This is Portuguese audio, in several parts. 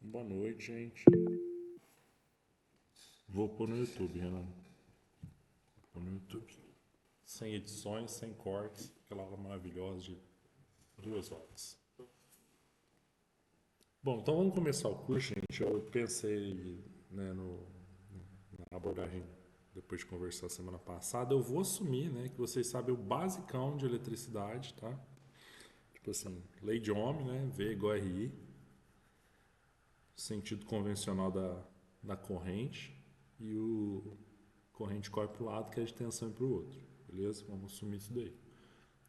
Boa noite, gente. Vou pôr no YouTube, Renan. Vou pôr no YouTube. Sem edições, sem cortes. Aquela aula maravilhosa de 2 horas. Bom, então vamos começar o curso, gente. Eu pensei, né, na abordagem, depois de conversar semana passada, eu vou assumir, né, que vocês sabem o basicão de eletricidade, tá? Tipo assim, lei de Ohm, né, V igual a RI, sentido convencional da corrente e o corrente corre para o lado, que é de tensão para o outro. Beleza? Vamos assumir isso daí.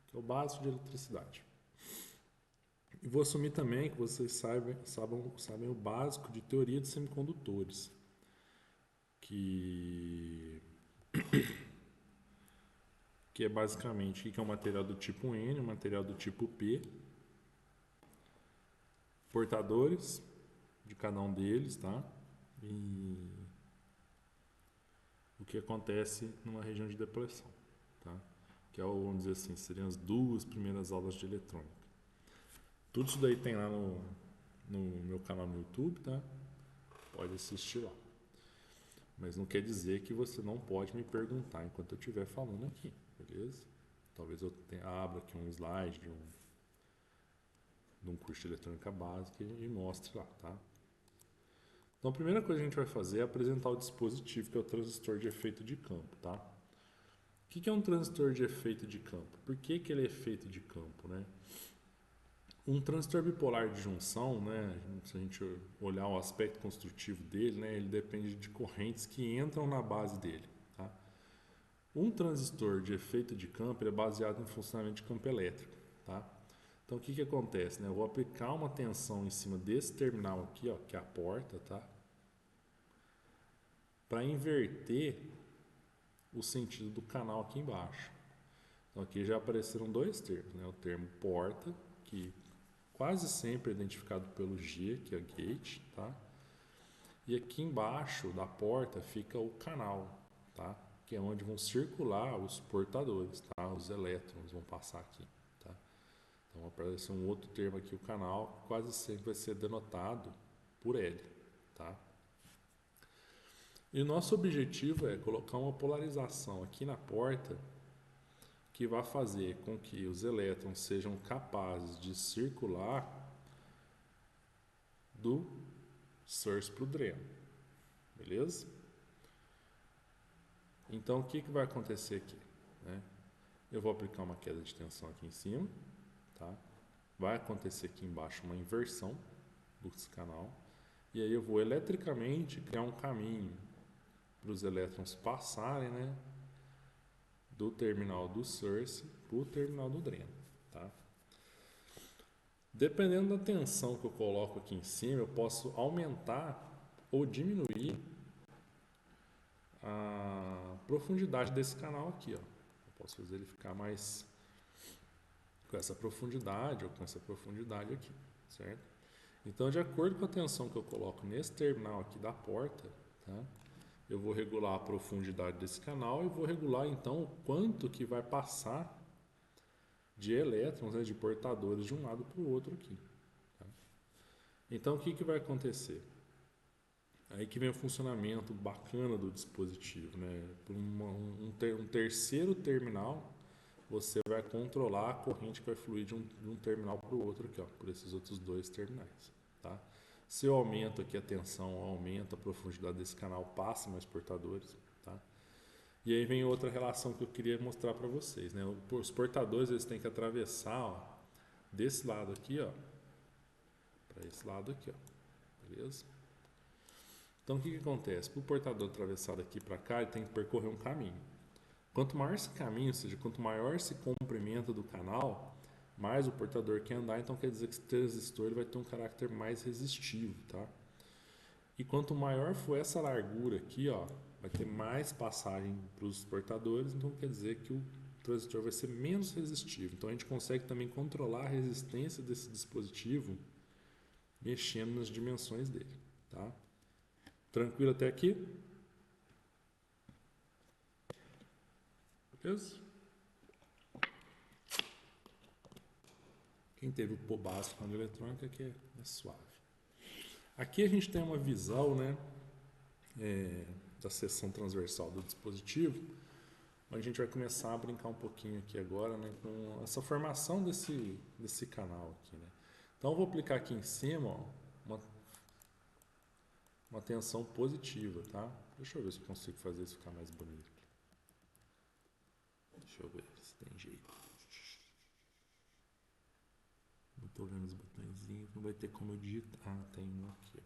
Que é o básico de eletricidade. E vou assumir também que vocês sabem o básico de teoria de semicondutores. Que, que é basicamente o que é um material do tipo N, um material do tipo P, portadores de cada um deles, tá? E o que acontece numa região de depressão, tá? Que é, vamos dizer assim, seriam as 2 primeiras aulas de eletrônica. Tudo isso daí tem lá no meu canal no YouTube, tá? Pode assistir lá. Mas não quer dizer que você não pode me perguntar enquanto eu estiver falando aqui, beleza? Talvez eu abra aqui um slide de um curso de eletrônica básica e mostre lá, tá? Então a primeira coisa que a gente vai fazer é apresentar o dispositivo, que é o transistor de efeito de campo, tá? O que é um transistor de efeito de campo? Por que ele é efeito de campo, né? Um transistor bipolar de junção, né, se a gente olhar o aspecto construtivo dele, né, ele depende de correntes que entram na base dele. Tá? Um transistor de efeito de campo é baseado no funcionamento de campo elétrico. Tá? Então o que acontece? Né? Eu vou aplicar uma tensão em cima desse terminal aqui, ó, que é a porta, tá? Para inverter o sentido do canal aqui embaixo. Então aqui já apareceram 2 termos, né? O termo porta, que quase sempre é identificado pelo G, que é gate, tá? E aqui embaixo da porta fica o canal, tá? Que é onde vão circular os portadores, tá? Os elétrons vão passar aqui, tá? Então aparece um outro termo aqui, o canal, que quase sempre vai ser denotado por L, tá? E o nosso objetivo é colocar uma polarização aqui na porta que vai fazer com que os elétrons sejam capazes de circular do source para o dreno, beleza? Então o que vai acontecer aqui? Né? Eu vou aplicar uma queda de tensão aqui em cima, tá? Vai acontecer aqui embaixo uma inversão desse canal, e aí eu vou eletricamente criar um caminho para os elétrons passarem, né, do terminal do source para o terminal do dreno, tá? Dependendo da tensão que eu coloco aqui em cima, eu posso aumentar ou diminuir a profundidade desse canal aqui, ó. Eu posso fazer ele ficar mais com essa profundidade ou com essa profundidade aqui, certo? Então, de acordo com a tensão que eu coloco nesse terminal aqui da porta, tá? Eu vou regular a profundidade desse canal e vou regular então o quanto que vai passar de elétrons, né, de portadores de um lado para o outro aqui. Tá? Então, o que vai acontecer? Aí que vem o funcionamento bacana do dispositivo, né? Por um terceiro terminal, você vai controlar a corrente que vai fluir de um terminal para o outro aqui, ó, por esses outros 2 terminais, tá? Se eu aumento aqui a tensão, aumenta a profundidade desse canal, passa mais portadores, tá? E aí vem outra relação que eu queria mostrar para vocês, né? Os portadores eles têm que atravessar, ó, desse lado aqui, ó, para esse lado aqui, ó, beleza? Então o que acontece? Para o portador atravessar daqui para cá, ele tem que percorrer um caminho. Quanto maior esse caminho, ou seja, quanto maior esse comprimento do canal, mais o portador quer andar, então quer dizer que esse transistor ele vai ter um caráter mais resistivo, tá? E quanto maior for essa largura aqui, ó, vai ter mais passagem para os portadores, então quer dizer que o transistor vai ser menos resistivo. Então a gente consegue também controlar a resistência desse dispositivo mexendo nas dimensões dele, tá? Tranquilo até aqui? Beleza? Quem teve o básico na eletrônica que é suave. Aqui a gente tem uma visão, né, da seção transversal do dispositivo, onde a gente vai começar a brincar um pouquinho aqui agora, né, com essa formação desse canal aqui, né. Então eu vou aplicar aqui em cima, ó, uma tensão positiva, tá? Deixa eu ver se eu consigo fazer isso ficar mais bonito. Deixa eu ver se tem jeito. Não tô vendo os botõezinhos, não vai ter como eu digitar. Ah, tem um aqui.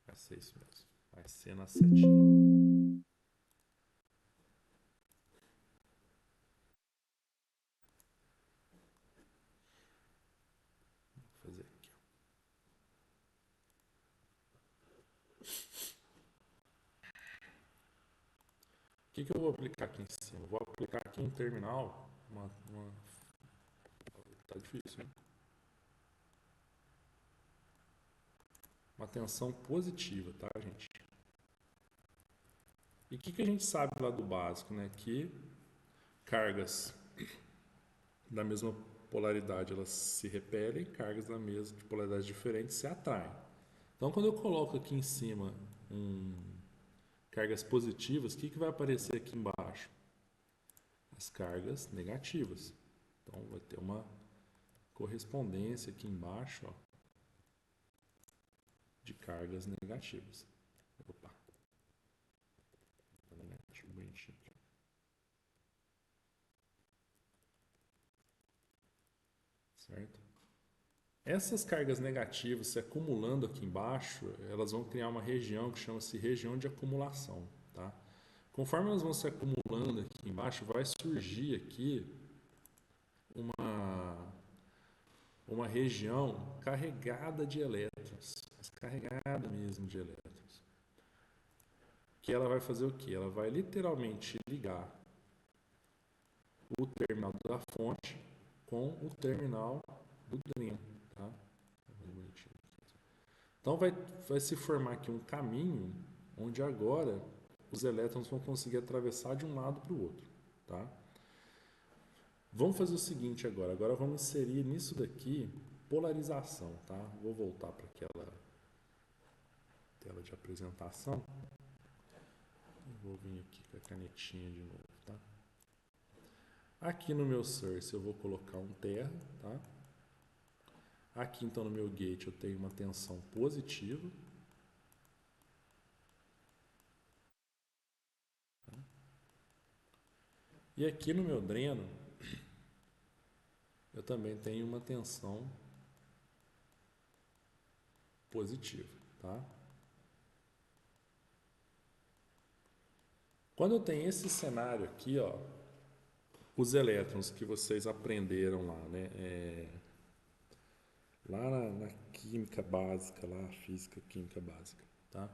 Vai ser isso mesmo. Vai ser na setinha. Vou fazer aqui. O que eu vou aplicar aqui em cima? Eu vou aplicar aqui um terminal. Tá difícil, né? Uma tensão positiva, tá, gente? E o que a gente sabe lá do básico, né? Que cargas da mesma polaridade elas se repelem, cargas da mesma de polaridades diferentes se atraem. Então, quando eu coloco aqui em cima cargas positivas, o que vai aparecer aqui embaixo? As cargas negativas. Então, vai ter uma correspondência aqui embaixo, ó, de cargas negativas. Opa. Negativo, bonitinho aqui. Certo? Essas cargas negativas se acumulando aqui embaixo, elas vão criar uma região que chama-se região de acumulação, tá? Conforme elas vão se acumulando aqui embaixo, vai surgir aqui uma região carregada de elétrons, mas carregada mesmo de elétrons. Que ela vai fazer o quê? Ela vai literalmente ligar o terminal da fonte com o terminal do dreno, tá? Então vai se formar aqui um caminho onde agora os elétrons vão conseguir atravessar de um lado para o outro, tá? Vamos fazer o seguinte agora. Agora vamos inserir nisso daqui polarização, tá? Vou voltar para aquela tela de apresentação. Vou vir aqui com a canetinha de novo, tá? Aqui no meu source eu vou colocar um terra, tá? Aqui então no meu gate eu tenho uma tensão positiva. E aqui no meu dreno eu também tenho uma tensão positiva, tá? Quando eu tenho esse cenário aqui, ó, os elétrons que vocês aprenderam lá, né? Lá na química básica, lá, física, química básica, tá?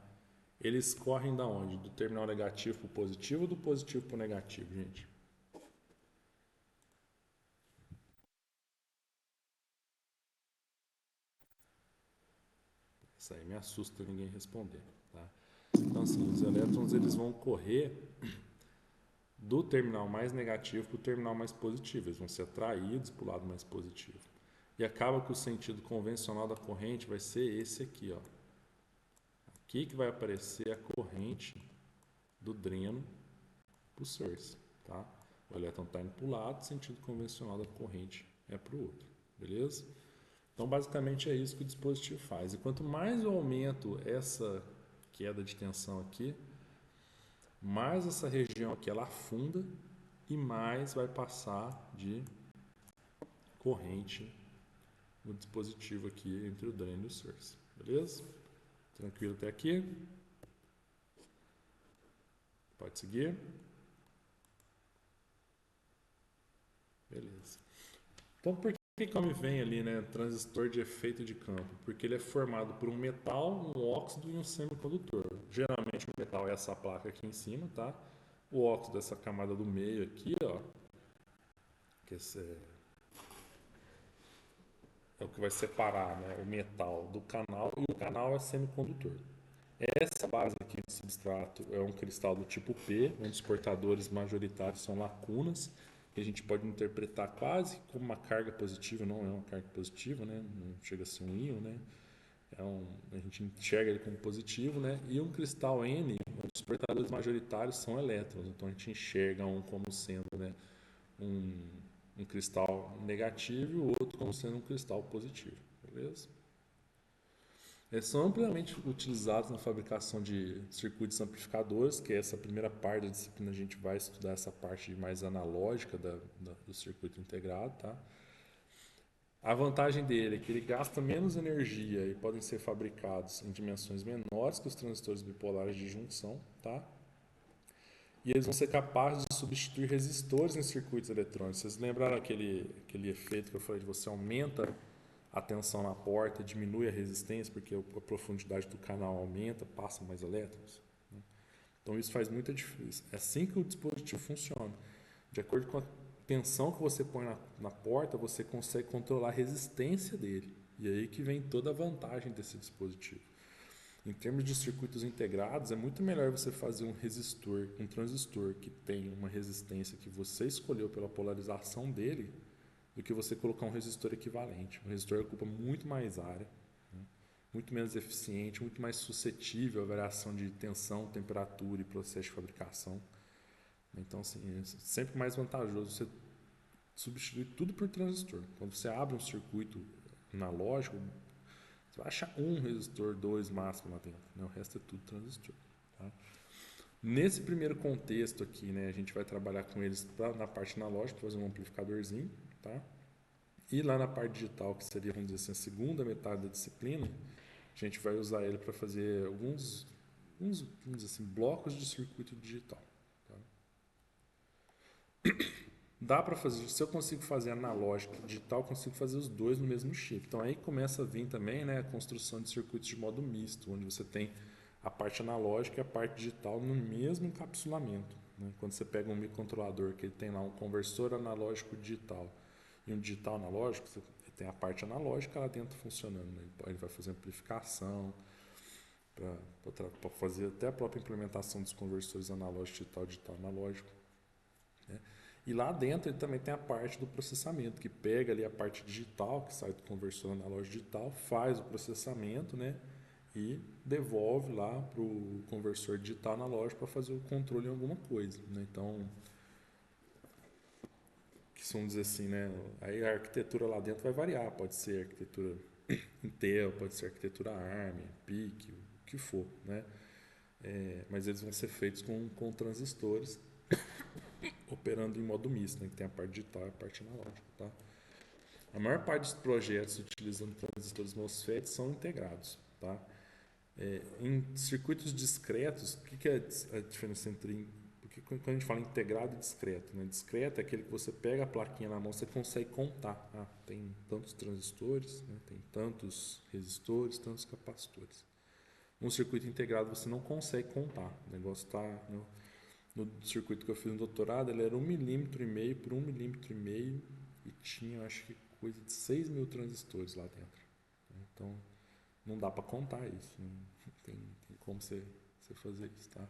Eles correm da onde? Do terminal negativo para o positivo ou do positivo para o negativo, gente? Isso aí me assusta ninguém responder, tá? Então, assim, os elétrons eles vão correr do terminal mais negativo para o terminal mais positivo. Eles vão ser atraídos para o lado mais positivo. E acaba que o sentido convencional da corrente vai ser esse aqui, ó. Aqui que vai aparecer a corrente do dreno para o source, tá? O elétron está indo para o lado, o sentido convencional da corrente é para o outro, beleza? Então, basicamente é isso que o dispositivo faz. E quanto mais eu aumento essa queda de tensão aqui, mais essa região aqui ela afunda e mais vai passar de corrente no dispositivo aqui entre o dreno e o source, beleza? Tranquilo até aqui? Pode seguir? Beleza. Então, por que me vem ali, né, transistor de efeito de campo? Porque ele é formado por um metal, um óxido e um semicondutor. Geralmente o metal é essa placa aqui em cima, tá? O óxido, essa camada do meio aqui, ó, que é o que vai separar, né, o metal do canal, e o canal é semicondutor. Essa base aqui de substrato é um cristal do tipo P, onde os portadores majoritários são lacunas, que a gente pode interpretar quase como uma carga positiva, não é uma carga positiva, né? Não chega a ser um íon, né? A gente enxerga ele como positivo, né? E um cristal N, os portadores majoritários são elétrons, então a gente enxerga um como sendo, né, um, um cristal negativo e o outro como sendo um cristal positivo, beleza? Eles são amplamente utilizados na fabricação de circuitos amplificadores, que é essa primeira parte da disciplina, a gente vai estudar essa parte mais analógica do circuito integrado, tá? A vantagem dele é que ele gasta menos energia e podem ser fabricados em dimensões menores que os transistores bipolares de junção, tá? E eles vão ser capazes de substituir resistores em circuitos eletrônicos. Vocês lembraram aquele efeito que eu falei de você aumenta a tensão na porta, diminui a resistência porque a profundidade do canal aumenta, passa mais elétrons? Então isso faz muita diferença. É assim que o dispositivo funciona. De acordo com a tensão que você põe na porta, você consegue controlar a resistência dele. E aí que vem toda a vantagem desse dispositivo. Em termos de circuitos integrados, é muito melhor você fazer um resistor, um transistor que tem uma resistência que você escolheu pela polarização dele, do que você colocar um resistor equivalente. Um resistor ocupa muito mais área, né? Muito menos eficiente, muito mais suscetível à variação de tensão, temperatura e processo de fabricação. Então, assim, é sempre mais vantajoso você substituir tudo por transistor. Quando você abre um circuito analógico, você vai achar um resistor, dois máximo lá dentro, né? O resto é tudo transistor. Tá? Nesse primeiro contexto aqui, né, a gente vai trabalhar com eles na parte analógica, fazer um amplificadorzinho. Tá? E lá na parte digital, que seria, vamos dizer assim, a segunda metade da disciplina, a gente vai usar ele para fazer alguns vamos dizer assim, blocos de circuito digital. Tá? Dá para fazer, se eu consigo fazer analógico e digital, eu consigo fazer os dois no mesmo chip. Então aí começa a vir também, né, a construção de circuitos de modo misto, onde você tem a parte analógica e a parte digital no mesmo encapsulamento. Né? Quando você pega um microcontrolador que ele tem lá um conversor analógico digital e um digital analógico, você tem a parte analógica lá dentro funcionando. Né? Ele vai fazer amplificação, para fazer até a própria implementação dos conversores analógico digital, digital analógico. Né? E lá dentro ele também tem a parte do processamento, que pega ali a parte digital, que sai do conversor analógico digital, faz o processamento, né? E devolve lá para o conversor digital analógico para fazer o controle em alguma coisa. Né? Então, que vamos dizer assim, né? Aí a arquitetura lá dentro vai variar, pode ser arquitetura Intel, pode ser arquitetura ARM, PIC, o que for, né? Mas eles vão ser feitos com transistores operando em modo misto, né? Que tem a parte digital e a parte analógica, tá? A maior parte dos projetos utilizando transistores MOSFET são integrados, tá? Em circuitos discretos, o que é a diferença entre... Porque quando a gente fala integrado e discreto, né? Discreto é aquele que você pega a plaquinha na mão, você consegue contar. Ah, tem tantos transistores, né? Tem tantos resistores, tantos capacitores. Um circuito integrado você não consegue contar. O negócio está... No circuito que eu fiz no doutorado, ele era 1,5 mm por 1,5 mm e tinha, acho que, coisa de 6 mil transistores lá dentro. Então, não dá para contar isso. Não tem como você fazer isso, tá?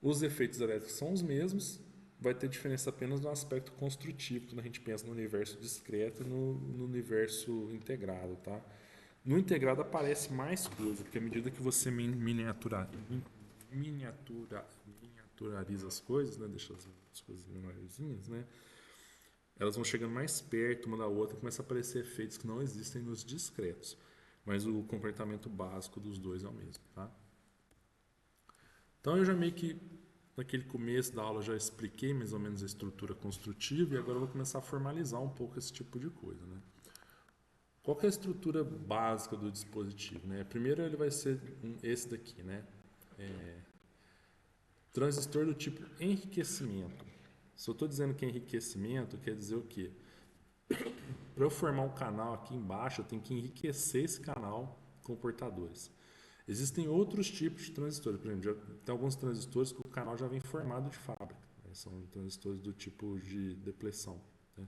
Os efeitos elétricos são os mesmos, vai ter diferença apenas no aspecto construtivo, quando a gente pensa no universo discreto e no universo integrado, tá? No integrado aparece mais coisa, porque à medida que você miniaturiza as coisas, né? Deixa as coisas menorzinhas, né? Elas vão chegando mais perto uma da outra e começa a aparecer efeitos que não existem nos discretos. Mas o comportamento básico dos dois é o mesmo, tá? Então eu já meio que naquele começo da aula já expliquei mais ou menos a estrutura construtiva e agora eu vou começar a formalizar um pouco esse tipo de coisa, né? Qual que é a estrutura básica do dispositivo, né? Primeiro ele vai ser esse daqui, né? Transistor do tipo enriquecimento. Se eu estou dizendo que é enriquecimento, quer dizer o quê? Para eu formar um canal aqui embaixo, eu tenho que enriquecer esse canal com portadores. Existem outros tipos de transistores. Por exemplo, tem alguns transistores que o canal já vem formado de fábrica. Né? São transistores do tipo de depleção. Né?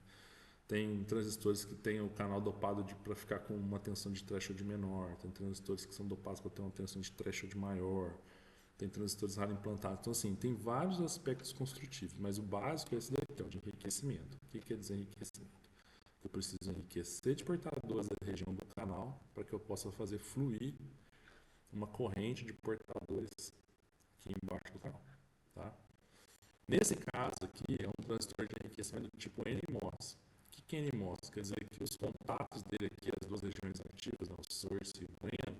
Tem transistores que têm o canal dopado para ficar com uma tensão de threshold menor. Tem transistores que são dopados para ter uma tensão de threshold maior. Tem transistores raro implantados. Então, assim, tem vários aspectos construtivos, mas o básico é esse daqui, é o de enriquecimento. O que quer dizer enriquecimento? Eu preciso enriquecer de portadores a região do canal para que eu possa fazer fluir uma corrente de portadores aqui embaixo do canal. Tá? Nesse caso aqui, é um transistor de enriquecimento do tipo NMOS. O que é NMOS? Quer dizer que os contatos dele aqui, as duas regiões ativas, né, o source e o drain,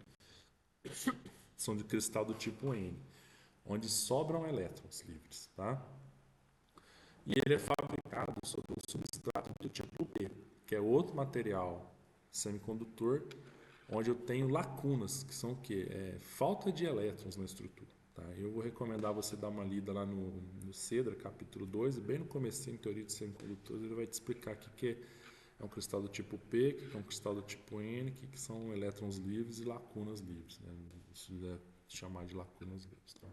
são de cristal do tipo N, onde sobram elétrons livres. Tá? E ele é fabricado sobre um substrato do tipo P, que é outro material semicondutor, onde eu tenho lacunas, que são o quê? Falta de elétrons na estrutura. Tá? Eu vou recomendar você dar uma lida lá no CEDRA, capítulo 2, e bem no comecinho, em teoria de semicondutores, ele vai te explicar o que é um cristal do tipo P, o que é um cristal do tipo N, o que são elétrons livres e lacunas livres. Né? Isso é chamar de lacunas livres. Tá?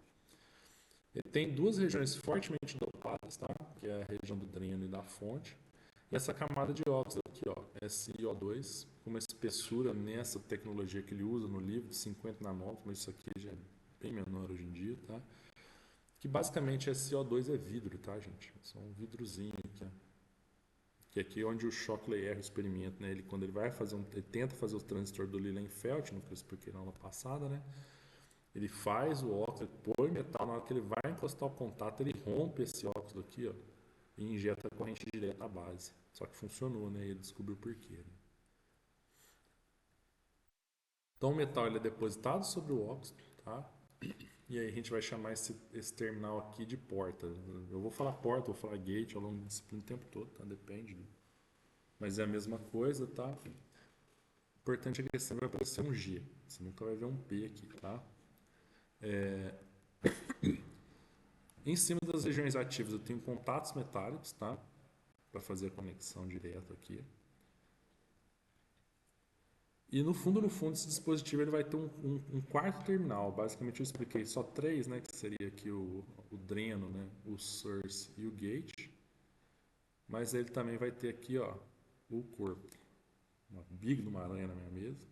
Ele tem duas regiões fortemente dopadas, tá? Que é a região do dreno e da fonte. E essa camada de óxido aqui, ó, SiO2, com uma espessura nessa tecnologia que ele usa no livro, de 50 nanômetros, mas isso aqui já é bem menor hoje em dia, tá? Que basicamente SiO2 é vidro, tá, gente? É só um vidrozinho aqui, ó. Que aqui é onde o Shockley erra o experimento, né? Ele, quando ele vai fazer ele tenta fazer o transistor do Lilienfeld, no que eu expliquei na aula passada, né? Ele faz o óxido, põe metal, na hora que ele vai encostar o contato, ele rompe esse óxido aqui, ó, e injeta a corrente direta na base. Só que funcionou, né? Ele descobriu por quê. Né? Então o metal ele é depositado sobre o óxido, tá? E aí a gente vai chamar esse terminal aqui de porta. Eu vou falar porta, vou falar gate ao longo da disciplina o tempo todo, tá? Depende. Mas é a mesma coisa, tá? O importante é que sempre vai aparecer um G. Você nunca vai ver um P aqui, tá? Em cima das regiões ativas eu tenho contatos metálicos, tá? Para fazer a conexão direta aqui. E no fundo, esse dispositivo ele vai ter um quarto terminal. Basicamente eu expliquei só três, né? Que seria aqui o dreno, né? O source e o gate. Mas ele também vai ter aqui, ó, o corpo. Uma biga de uma aranha na minha mesa.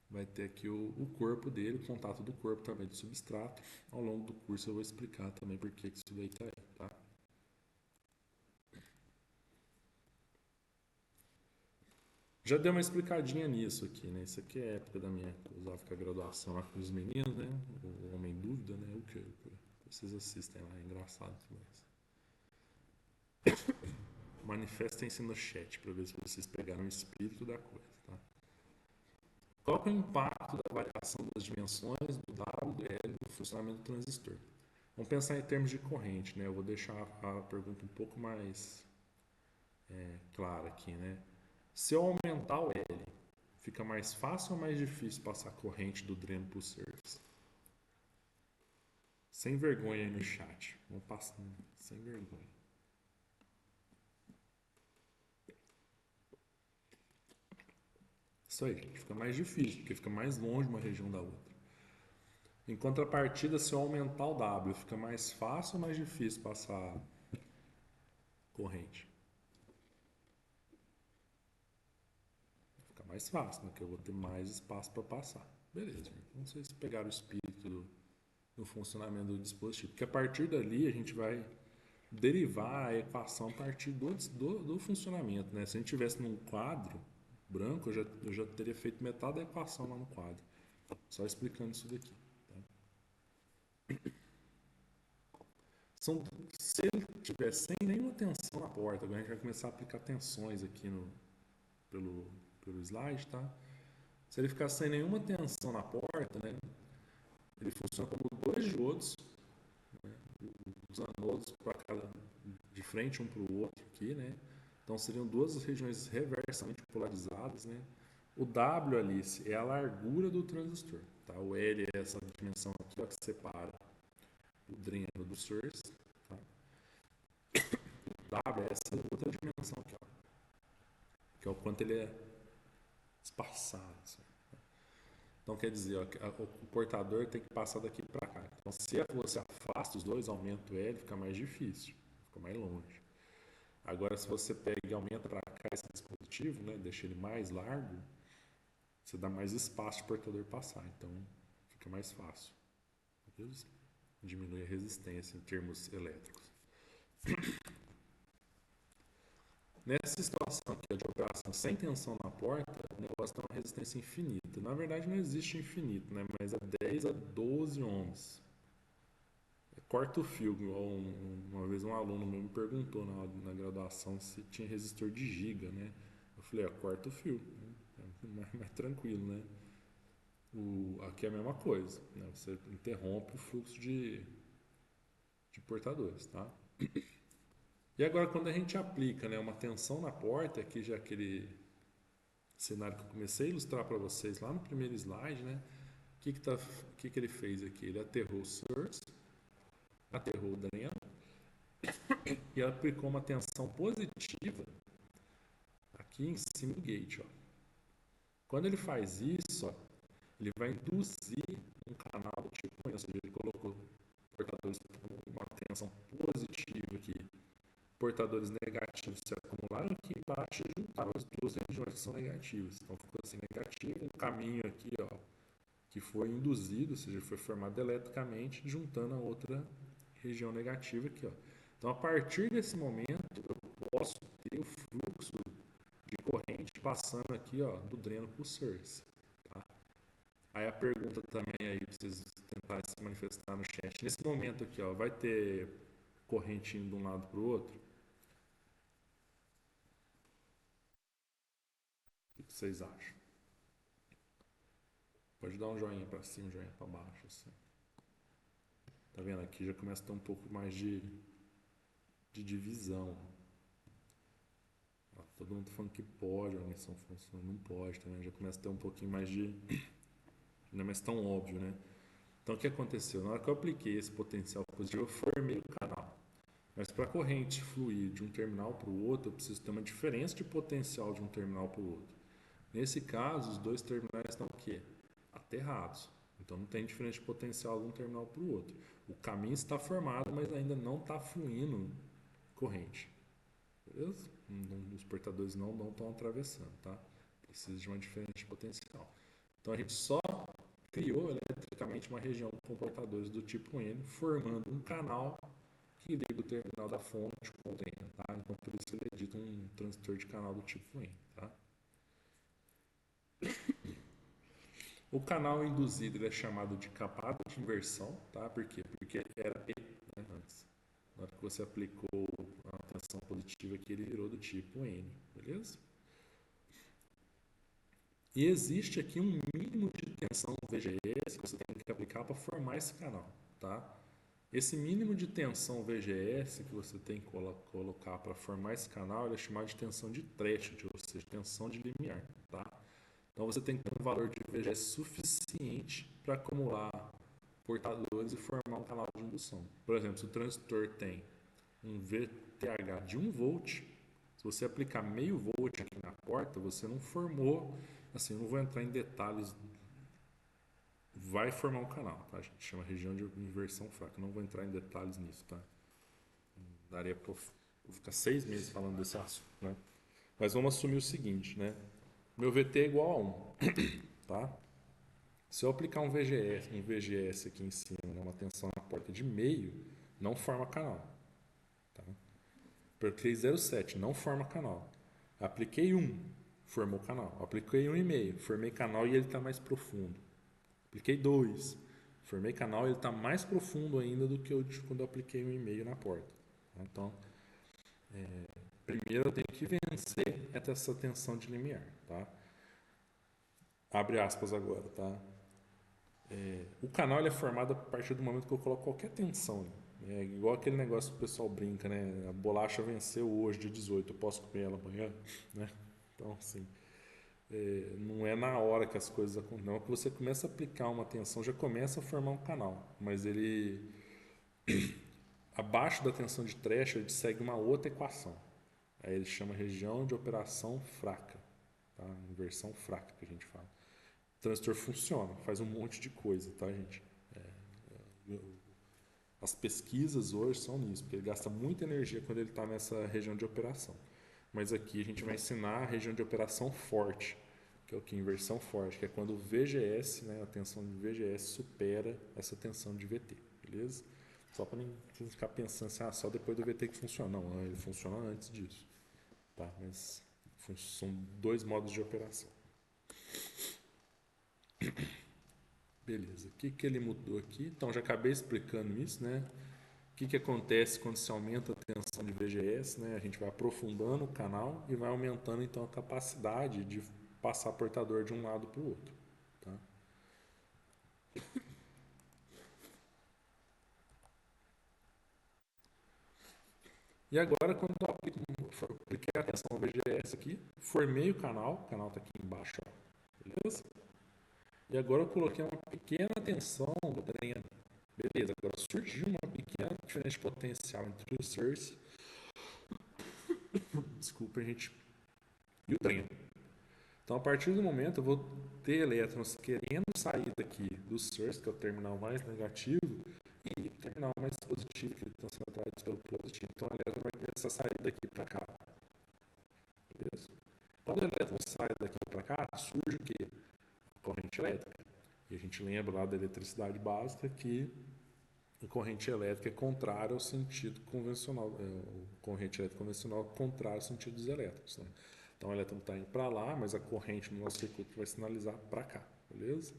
Vai ter aqui o corpo dele, o contato do corpo também do substrato. Ao longo do curso eu vou explicar também por que isso daí tá aí, tá? Já dei uma explicadinha nisso aqui, né? Isso aqui é a época da minha filosófica graduação lá com os meninos, né? O Homem Dúvida, né? O que? Vocês assistem lá, é engraçado demais. Manifestem-se no chat para ver se vocês pegaram o espírito da coisa, tá? Qual é o impacto da variação das dimensões do W, do L no funcionamento do transistor? Vamos pensar em termos de corrente, né? Eu vou deixar a pergunta um pouco mais clara aqui, né? Se eu aumentar o L, fica mais fácil ou mais difícil passar a corrente do dreno para o surface? Sem vergonha aí no chat. Vamos passar sem vergonha. Isso aí, fica mais difícil, porque fica mais longe uma região da outra. Em contrapartida, se eu aumentar o W, fica mais fácil ou mais difícil passar corrente? Fica mais fácil, né? Porque eu vou ter mais espaço para passar. Beleza, gente. Não sei se pegaram o espírito do funcionamento do dispositivo. Porque a partir dali a gente vai derivar a equação a partir do funcionamento. Né? Se a gente tivesse num quadro branco, eu já teria feito metade da equação lá no quadro. Só explicando isso daqui. Se ele estiver sem nenhuma tensão na porta, agora a gente vai começar a aplicar tensões aqui pelo slide, tá? Se ele ficar sem nenhuma tensão na porta, né, ele funciona como dois diodos, né, os anodos para cada de frente um para o outro aqui, né? Então seriam duas regiões reversamente polarizadas, né? O W ali é a largura do transistor, tá? O L é essa dimensão aqui ó, que separa o dreno do source, tá? W é essa outra dimensão aqui, ó, que é o quanto ele é espaçado. Assim. Então quer dizer, ó, o portador tem que passar daqui para cá. Então se você afasta os dois, aumenta o L, fica mais difícil, fica mais longe. Agora se você pega e aumenta para cá esse dispositivo, né, deixa ele mais largo, você dá mais espaço para o portador passar. Então fica mais fácil. Beleza? Diminui a resistência em termos elétricos. Nessa situação aqui de operação sem tensão na porta, o negócio tem uma resistência infinita. Na verdade não existe infinito, né? Mas é 10 a 12 ohms. Corta o fio, uma vez um aluno meu me perguntou na graduação se tinha resistor de giga, né? Eu falei, corta o fio, né? É mais tranquilo, né? Aqui é a mesma coisa, né? Você interrompe o fluxo de portadores, tá? E agora quando a gente aplica, né, uma tensão na porta, aqui já aquele cenário que eu comecei a ilustrar para vocês lá no primeiro slide, né? O que ele fez aqui? Ele aterrou o source, aterrou o drain e aplicou uma tensão positiva aqui em cima do gate, ó. Quando ele faz isso, ó, ele vai induzir um canal tipo, ou seja, ele colocou portadores com uma tensão positiva aqui, portadores negativos se acumularam aqui embaixo e juntaram as duas regiões que são negativas. Então ficou assim negativo, um caminho aqui, ó, que foi induzido, ou seja, foi formado eletricamente, juntando a outra região negativa aqui, ó. Então a partir desse momento eu posso ter o fluxo de corrente passando aqui, ó, do dreno para o source. Tá? Aí a pergunta também aí, pra vocês tentarem se manifestar no chat. Nesse momento aqui, ó, vai ter corrente indo de um lado para o outro? O que vocês acham? Pode dar um joinha para cima, um joinha para baixo, assim. Tá vendo? Aqui já começa a ter um pouco mais de divisão. Ó, todo mundo falando que pode, alguém são falando não pode também. Já começa a ter um pouquinho mais de... Não é mais tão óbvio, né? Então o que aconteceu? Na hora que eu apliquei esse potencial positivo, eu formei o canal. Mas para a corrente fluir de um terminal para o outro, eu preciso ter uma diferença de potencial de um terminal para o outro. Nesse caso, os dois terminais estão o quê? Aterrados. Então não tem diferença de potencial de um terminal para o outro. O caminho está formado, mas ainda não está fluindo corrente. Beleza? Os portadores não estão atravessando, tá? Precisa de uma diferença de potencial. Então a gente só criou eletricamente uma região com portadores do tipo N, formando um canal que liga o terminal da fonte com o dreno, tá? Então por isso ele é dito um transistor de canal do tipo N, tá? O canal induzido ele é chamado de capado de inversão, tá? Por quê? Porque era P, né, antes. Na hora que você aplicou a tensão positiva aqui, ele virou do tipo N, beleza? E existe aqui um mínimo de tensão VGS que você tem que aplicar para formar esse canal, tá? Esse mínimo de tensão VGS que você tem que colocar para formar esse canal é chamado de tensão de threshold, ou seja, tensão de limiar, tá? Então você tem que ter um valor de VGS suficiente para acumular portadores e formar um canal de indução. Por exemplo, se o transistor tem um VTH de 1 volt, se você aplicar meio volt aqui na porta, você não formou, assim, eu não vou entrar em detalhes, vai formar um canal, tá? A gente chama região de inversão fraca, não vou entrar em detalhes nisso, tá? Daria para ficar 6 meses falando desse assunto, né? Mas vamos assumir o seguinte, né? Meu VT é igual a 1, tá? Se eu aplicar um VGS aqui em cima, né, uma tensão na porta de meio, não forma canal. Tá? Apliquei 0,7, não forma canal. Apliquei 1, formou canal. Apliquei 1,5, formei canal e ele está mais profundo. Apliquei 2, formei canal e ele está mais profundo ainda do que quando eu apliquei 1,5 na porta. Tá? Então, primeiro eu tenho que vencer essa tensão de limiar. Tá? Abre aspas agora, tá? O canal ele é formado a partir do momento que eu coloco qualquer tensão. É igual aquele negócio que o pessoal brinca, né? A bolacha venceu hoje, dia 18, eu posso comer ela amanhã? Né? Então, assim, não é na hora que as coisas acontecem. Não, que você começa a aplicar uma tensão, já começa a formar um canal. Mas ele, abaixo da tensão de threshold, ele segue uma outra equação. Aí ele chama região de operação fraca. Tá? Inversão fraca que a gente fala. O transistor funciona, faz um monte de coisa, tá, gente? As pesquisas hoje são nisso, porque ele gasta muita energia quando ele está nessa região de operação. Mas aqui a gente vai ensinar a região de operação forte, que é o que? Inversão forte, que é quando o VGS, né, a tensão de VGS supera essa tensão de VT, beleza? Só para não ficar pensando assim, só depois do VT que funciona. Não, ele funciona antes disso. tá? Mas são dois modos de operação. Beleza, o que ele mudou aqui? Então, já acabei explicando isso, né? O que acontece quando se aumenta a tensão de VGS, né? A gente vai aprofundando o canal e vai aumentando, então, a capacidade de passar portador de um lado para o outro, tá? E agora, quando eu apliquei a tensão VGS aqui, formei o canal está aqui embaixo, ó, beleza? E agora eu coloquei uma pequena tensão do dreno. Beleza, agora surgiu uma pequena diferença de potencial entre o source, desculpa, gente, e o dreno. Então, a partir do momento, eu vou ter elétrons querendo sair daqui do source, que é o terminal mais negativo, e o terminal mais positivo, que estão sendo atraídos pelo positivo. Então, o elétron vai começar a sair daqui para cá. Beleza? Quando o elétron sai daqui para cá, surge o quê? Corrente elétrica. E a gente lembra lá da eletricidade básica que a corrente elétrica é contrária ao sentido convencional. A corrente elétrica convencional é contrária ao sentido dos elétrons. Né? Então o elétron está indo para lá, mas a corrente no nosso circuito vai sinalizar para cá. Beleza?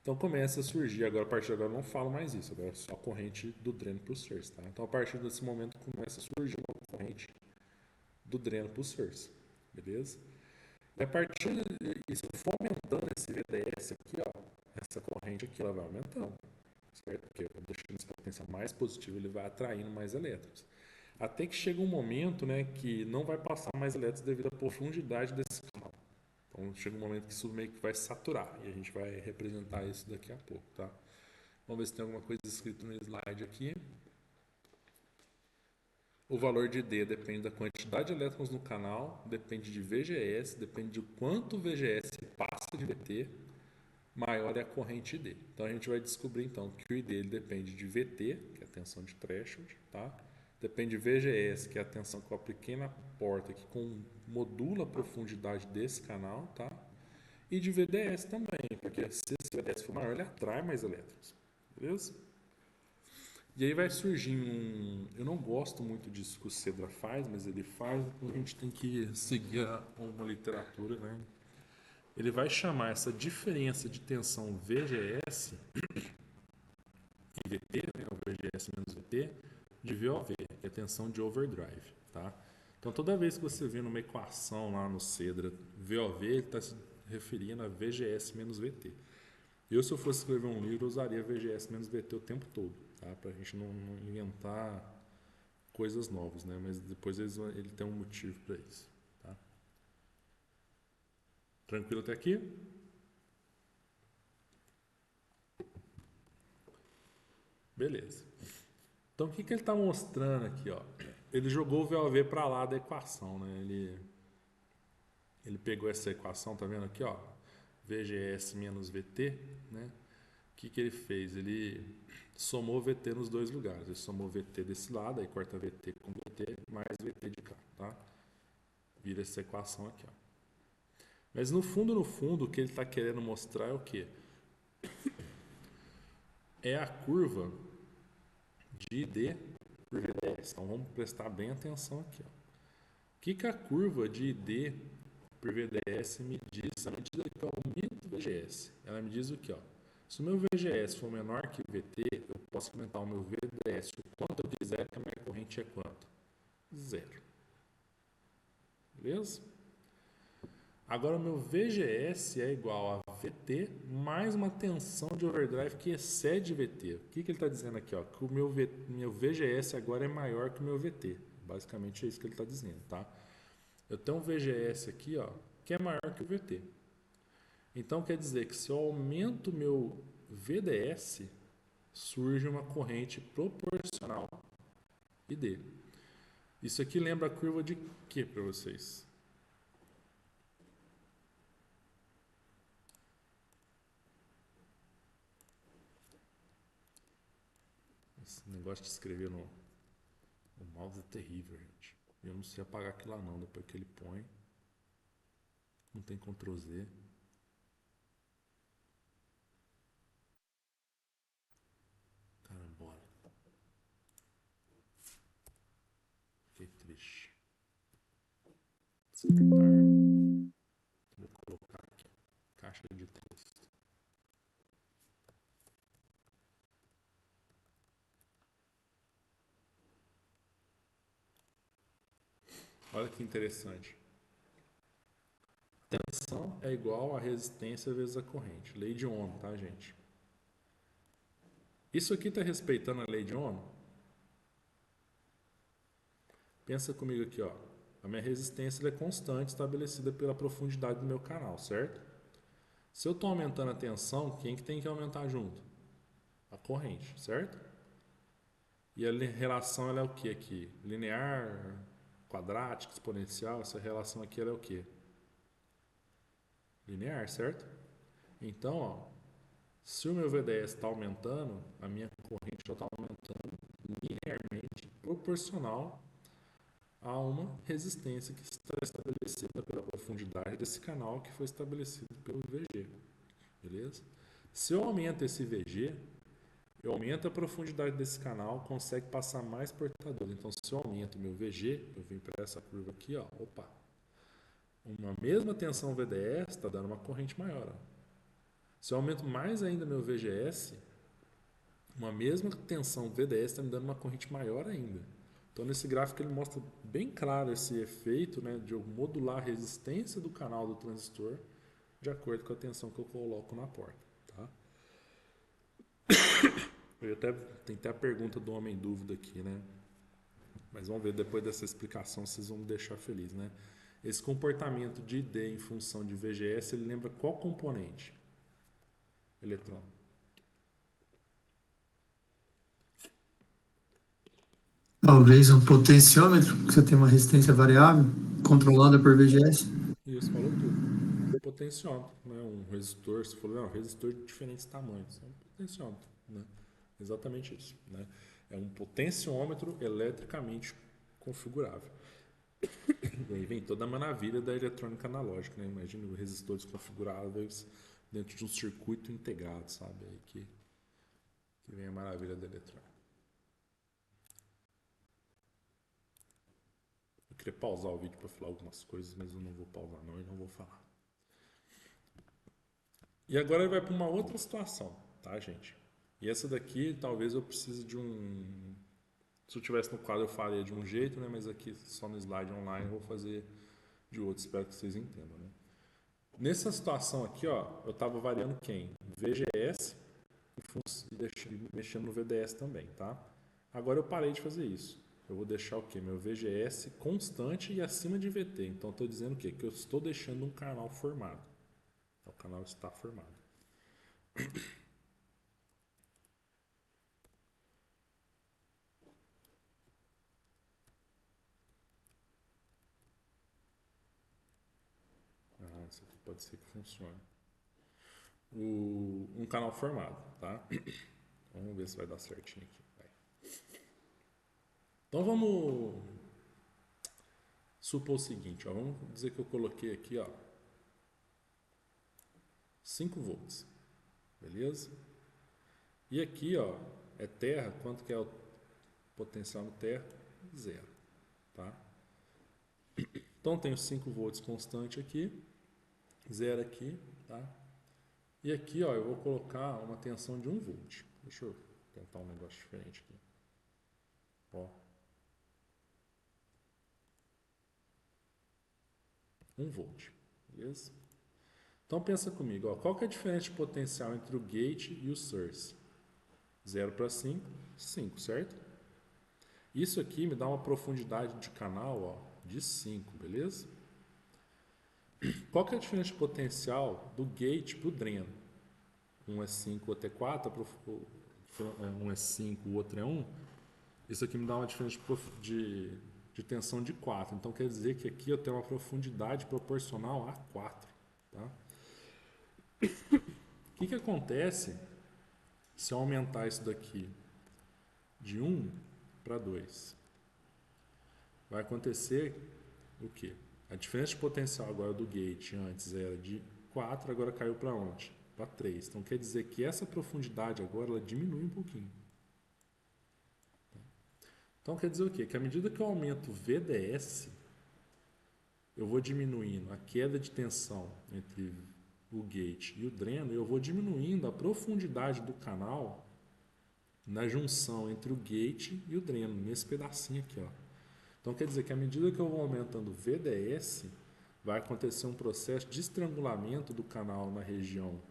Então começa a surgir, agora a partir de agora eu não falo mais isso, agora é só a corrente do dreno para o source. Tá? Então a partir desse momento começa a surgir uma corrente do dreno para o source. Beleza? E a partir disso, eu for aumentando esse VDS aqui, ó, essa corrente aqui, ela vai aumentando, certo? Porque deixando esse potencial mais positivo, ele vai atraindo mais elétrons. Até que chega um momento, né, que não vai passar mais elétrons devido à profundidade desse canal. Então chega um momento que isso meio que vai saturar e a gente vai representar isso daqui a pouco, tá? Vamos ver se tem alguma coisa escrita no slide aqui. O valor de D depende da quantidade de elétrons no canal, depende de VGS, depende de quanto VGS passa de VT, maior é a corrente ID. Então a gente vai descobrir então que o ID ele depende de VT, que é a tensão de threshold, tá? Depende de VGS, que é a tensão que eu apliquei na porta, que modula a profundidade desse canal, tá? E de VDS também, porque se esse VDS for maior, ele atrai mais elétrons, beleza? E aí vai surgir um... Eu não gosto muito disso que o Cedra faz, mas ele faz, então a gente tem que seguir uma literatura, né? Ele vai chamar essa diferença de tensão VGS e VT, né, o VGS menos VT, de VOV, que é a tensão de overdrive, tá? Então toda vez que você vê numa equação lá no Cedra VOV, ele está se referindo a VGS menos VT. Eu, se eu fosse escrever um livro, eu usaria VGS menos VT o tempo todo, tá? Para a gente não inventar coisas novas, né? Mas depois ele tem um motivo para isso, tá? Tranquilo até aqui? Beleza. Então, o que ele está mostrando aqui? Ó? Ele jogou o VOV para lá da equação. Né? Ele pegou essa equação, tá vendo aqui? Ó? VGS menos VT. Né? O que ele fez? Ele somou VT nos dois lugares. Ele somou VT desse lado, aí corta VT com VT, mais VT de cá. Tá? Vira essa equação aqui. Ó. Mas no fundo, o que ele está querendo mostrar é o quê? É a curva de ID por VDS. Então vamos prestar bem atenção aqui. Ó. O que a curva de ID por VDS me diz? À medida que eu aumento o VGS, ela me diz o que? Ó. Se o meu VGS for menor que VT, eu posso aumentar o meu VDS o quanto eu quiser, que a minha corrente é quanto? Zero. Beleza? Agora o meu VGS é igual a VT mais uma tensão de overdrive que excede VT. O que ele está dizendo aqui? Ó? Que o meu VGS agora é maior que o meu VT. Basicamente é isso que ele está dizendo, tá? Eu tenho um VGS aqui, ó, que é maior que o VT. Então quer dizer que se eu aumento o meu VDS, surge uma corrente proporcional ID. Isso aqui lembra a curva de quê para vocês? Esse negócio de escrever no o mouse é terrível, gente. Eu não sei apagar aquilo lá não, depois que ele põe. Não tem Ctrl Z. Carambola. Fiquei triste. que interessante. Tensão é igual a resistência vezes a corrente. Lei de Ohm, tá, gente? Isso aqui está respeitando a lei de Ohm? Pensa comigo aqui, ó. A minha resistência é constante, estabelecida pela profundidade do meu canal, certo? Se eu estou aumentando a tensão, quem que tem que aumentar junto? A corrente, certo? E a relação ela é o que aqui? Linear, quadrática, exponencial. Essa relação aqui ela é o que? Linear, certo? Então, ó, se o meu VDS está aumentando, a minha corrente já está aumentando linearmente proporcional a uma resistência que está estabelecida pela profundidade desse canal que foi estabelecido pelo VG. Beleza? Se eu aumento esse VG, eu aumento a profundidade desse canal, consegue passar mais portadores. Então, se eu aumento meu VG, eu vim para essa curva aqui, ó, opa, uma mesma tensão VDS está dando uma corrente maior. Ó. Se eu aumento mais ainda meu VGS, uma mesma tensão VDS está me dando uma corrente maior ainda. Então, nesse gráfico, ele mostra bem claro esse efeito, né, de eu modular a resistência do canal do transistor de acordo com a tensão que eu coloco na porta. Tá? Eu até tem até a pergunta do homem em dúvida aqui, né? Mas vamos ver depois dessa explicação, vocês vão me deixar feliz, né? Esse comportamento de ID em função de VGS, ele lembra qual componente? Eletrônico. Talvez um potenciômetro, que você tem uma resistência variável, controlada por VGS. Isso, falou tudo. Um potenciômetro, né? Um resistor, você falou, não, resistor de diferentes tamanhos. É um potenciômetro, né? Exatamente isso, né? É um potenciômetro eletricamente configurável. E aí vem toda a maravilha da eletrônica analógica, né? Imagina resistores configuráveis dentro de um circuito integrado, sabe? Aí que vem a maravilha da eletrônica. Eu queria pausar o vídeo para falar algumas coisas, mas eu não vou pausar não e não vou falar. E agora ele vai para uma outra situação, tá, gente? E essa daqui talvez eu precise de um... Se eu tivesse no quadro eu faria de um jeito, né? Mas aqui só no slide online eu vou fazer de outro. Espero que vocês entendam, né? Nessa situação aqui, ó, eu estava variando quem? VGS e mexendo no VDS também, tá? Agora eu parei de fazer isso. Eu vou deixar o quê? Meu VGS constante e acima de VT. Então estou dizendo o quê? Que eu estou deixando um canal formado. O canal está formado. Ah, isso aqui pode ser que funcione. Um canal formado, tá? Vamos ver se vai dar certinho aqui. Vai. Então vamos supor o seguinte, ó, vamos dizer que eu coloquei aqui, ó, 5 volts, beleza? E aqui, ó, é terra, quanto que é o potencial no terra? 0, tá? Então tenho 5 volts constante aqui, 0 aqui, tá? E aqui, ó, eu vou colocar uma tensão de 1 volt. Deixa eu tentar um negócio diferente aqui. Ó. 1 volt, beleza? Então pensa comigo, ó, qual que é a diferença de potencial entre o gate e o source? 0 para 5, 5, certo? Isso aqui me dá uma profundidade de canal, ó, de 5, beleza? Qual que é a diferença de potencial do gate para o dreno? Um é 5, o outro é 4, um é 5, o outro é 1. Isso aqui me dá uma diferença de tensão de 4. Então quer dizer que aqui eu tenho uma profundidade proporcional a 4. Tá? O que acontece se eu aumentar isso daqui de 1 para 2? Vai acontecer o quê? A diferença de potencial agora do gate antes era de 4, agora caiu para onde? Para 3. Então quer dizer que essa profundidade agora ela diminui um pouquinho. Então quer dizer o quê? Que à medida que eu aumento o VDS, eu vou diminuindo a queda de tensão entre o gate e o dreno, e eu vou diminuindo a profundidade do canal na junção entre o gate e o dreno, nesse pedacinho aqui, ó. Então quer dizer que à medida que eu vou aumentando o VDS, vai acontecer um processo de estrangulamento do canal na região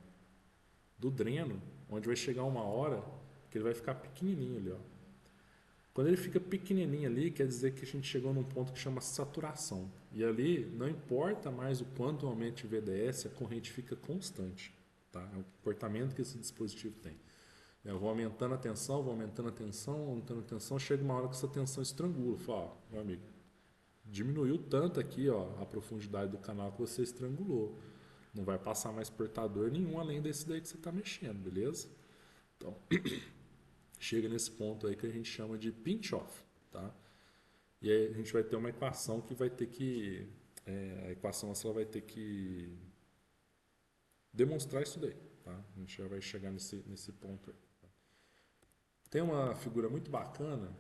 do dreno, onde vai chegar uma hora que ele vai ficar pequenininho ali, ó. Quando ele fica pequenininho ali, quer dizer que a gente chegou num ponto que chama saturação. E ali, não importa mais o quanto aumente o VDS, a corrente fica constante. Tá? É o comportamento que esse dispositivo tem. Eu vou aumentando a tensão, vou aumentando a tensão, aumentando a tensão, chega uma hora que essa tensão estrangula. Fala, ó, meu amigo, diminuiu tanto aqui, ó, a profundidade do canal que você estrangulou. Não vai passar mais portador nenhum além desse daí que você está mexendo, beleza? Então, chega nesse ponto aí que a gente chama de pinch-off, tá? E aí a gente vai ter uma equação que vai ter que... a equação ela vai ter que demonstrar isso daí, tá? A gente já vai chegar nesse ponto aí. Tem uma figura muito bacana,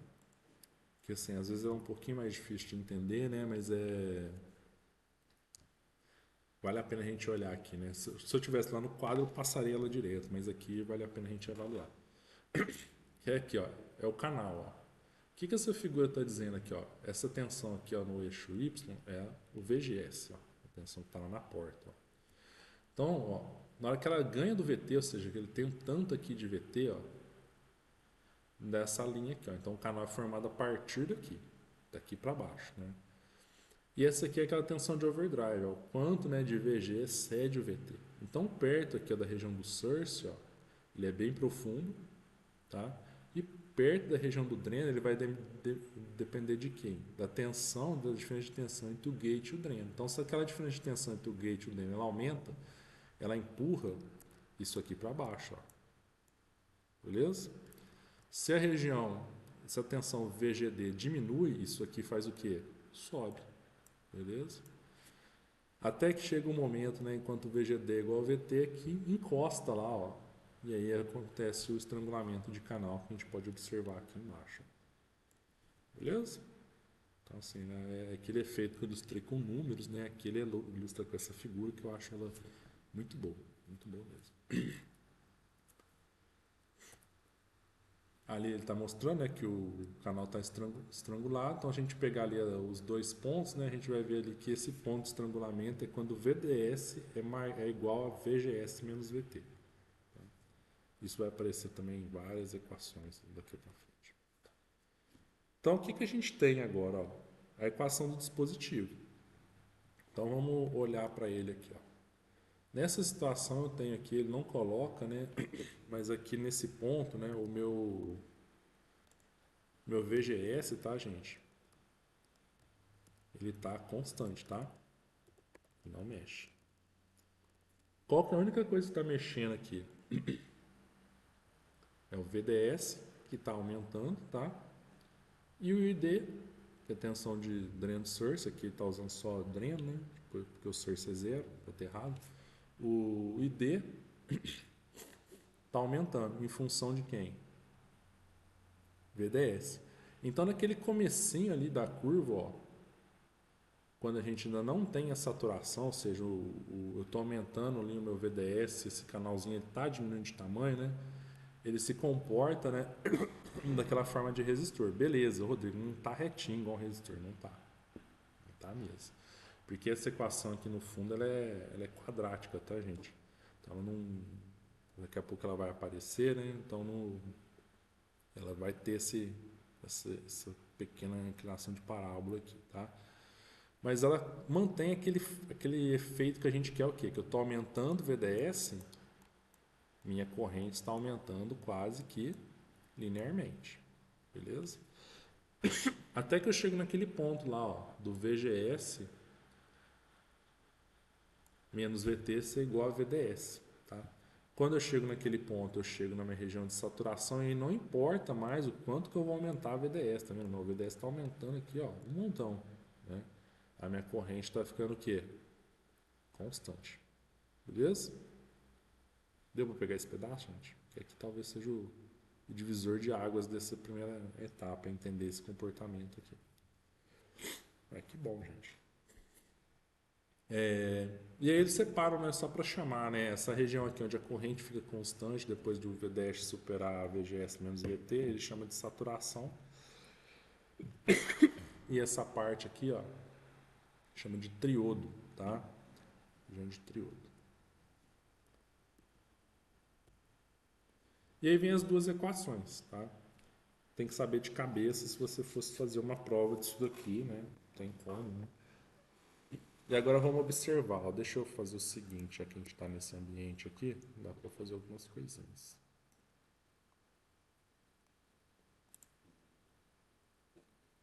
que assim, às vezes é um pouquinho mais difícil de entender, né? Mas vale a pena a gente olhar aqui, né? Se eu tivesse lá no quadro, eu passaria ela direto, mas aqui vale a pena a gente avaliar. Que é aqui, ó, é o canal, ó. O que essa figura está dizendo aqui, ó? Essa tensão aqui, ó, no eixo Y é o VGS, ó, a tensão que está lá na porta, ó. Então, ó, na hora que ela ganha do VT, ou seja, que ele tem um tanto aqui de VT, ó, dessa linha aqui, ó. Então o canal é formado a partir daqui para baixo, né? E essa aqui é aquela tensão de overdrive, ó, o quanto, né, de VG excede o VT. Então perto aqui, ó, da região do source, ó, ele é bem profundo, tá? E perto da região do dreno, ele vai depender de quem? Da tensão, da diferença de tensão entre o gate e o dreno. Então se aquela diferença de tensão entre o gate e o dreno ela aumenta, ela empurra isso aqui para baixo, ó. Beleza? Se a região, se a tensão VGD diminui, isso aqui faz o quê? Sobe. Beleza? Até que chega um momento, né, enquanto o VGD é igual ao VT, que encosta lá, ó. E aí acontece o estrangulamento de canal que a gente pode observar aqui embaixo. Beleza? Então, assim, né, é aquele efeito que eu ilustrei com números, né? Aqui ele ilustra com essa figura que eu acho ela muito boa mesmo. Ali ele está mostrando, né, que o canal está estrangulado. Então a gente pegar ali os dois pontos, né, a gente vai ver ali que esse ponto de estrangulamento é quando o VDS é igual a VGS menos VT. Tá? Isso vai aparecer também em várias equações daqui para frente. Então o que a gente tem agora? Ó? A equação do dispositivo. Então vamos olhar para ele aqui. Ó. Nessa situação eu tenho aqui, ele não coloca, né, mas aqui nesse ponto, né, o meu VGS, tá, gente? Ele tá constante, tá? Não mexe. Qual que é a única coisa que está mexendo aqui? É o VDS, que está aumentando, tá? E o ID, que é a tensão de dreno source, aqui está usando só dreno, né? Porque o source é zero, vou ter errado. O ID está aumentando em função de quem? VDS. Então, naquele comecinho ali da curva, ó, quando a gente ainda não tem a saturação, ou seja, eu estou aumentando ali o meu VDS, esse canalzinho está diminuindo de tamanho, né? Ele se comporta, né, daquela forma de resistor. Beleza, Rodrigo, não está retinho igual um resistor, não está. Não está mesmo. Porque essa equação aqui no fundo ela é quadrática, tá, gente? Então ela não, daqui a pouco ela vai aparecer, né? Então ela vai ter essa pequena inclinação de parábola aqui, tá? Mas ela mantém aquele efeito que a gente quer, o quê? Que eu estou aumentando o VDS, minha corrente está aumentando quase que linearmente, beleza? Até que eu chego naquele ponto lá, ó, do VGS menos VT ser igual a VDS, tá? Quando eu chego naquele ponto, eu chego na minha região de saturação e não importa mais o quanto que eu vou aumentar a VDS, tá vendo? Meu VDS está aumentando aqui, ó, um montão, né? A minha corrente está ficando o quê? Constante. Beleza? Deu para pegar esse pedaço, gente? Que aqui talvez seja o divisor de águas dessa primeira etapa, entender esse comportamento aqui. Que bom, gente. E aí eles separam, né, só para chamar, né, essa região aqui onde a corrente fica constante depois do VDS superar a VGS menos VT, ele chama de saturação. E essa parte aqui, ó, chama de triodo, tá? Região de triodo. E aí vem as duas equações, tá? Tem que saber de cabeça se você fosse fazer uma prova disso daqui, né? Não tem como, né? E agora vamos observar, ó. Deixa eu fazer o seguinte, já que a gente está nesse ambiente aqui, dá para fazer algumas coisinhas.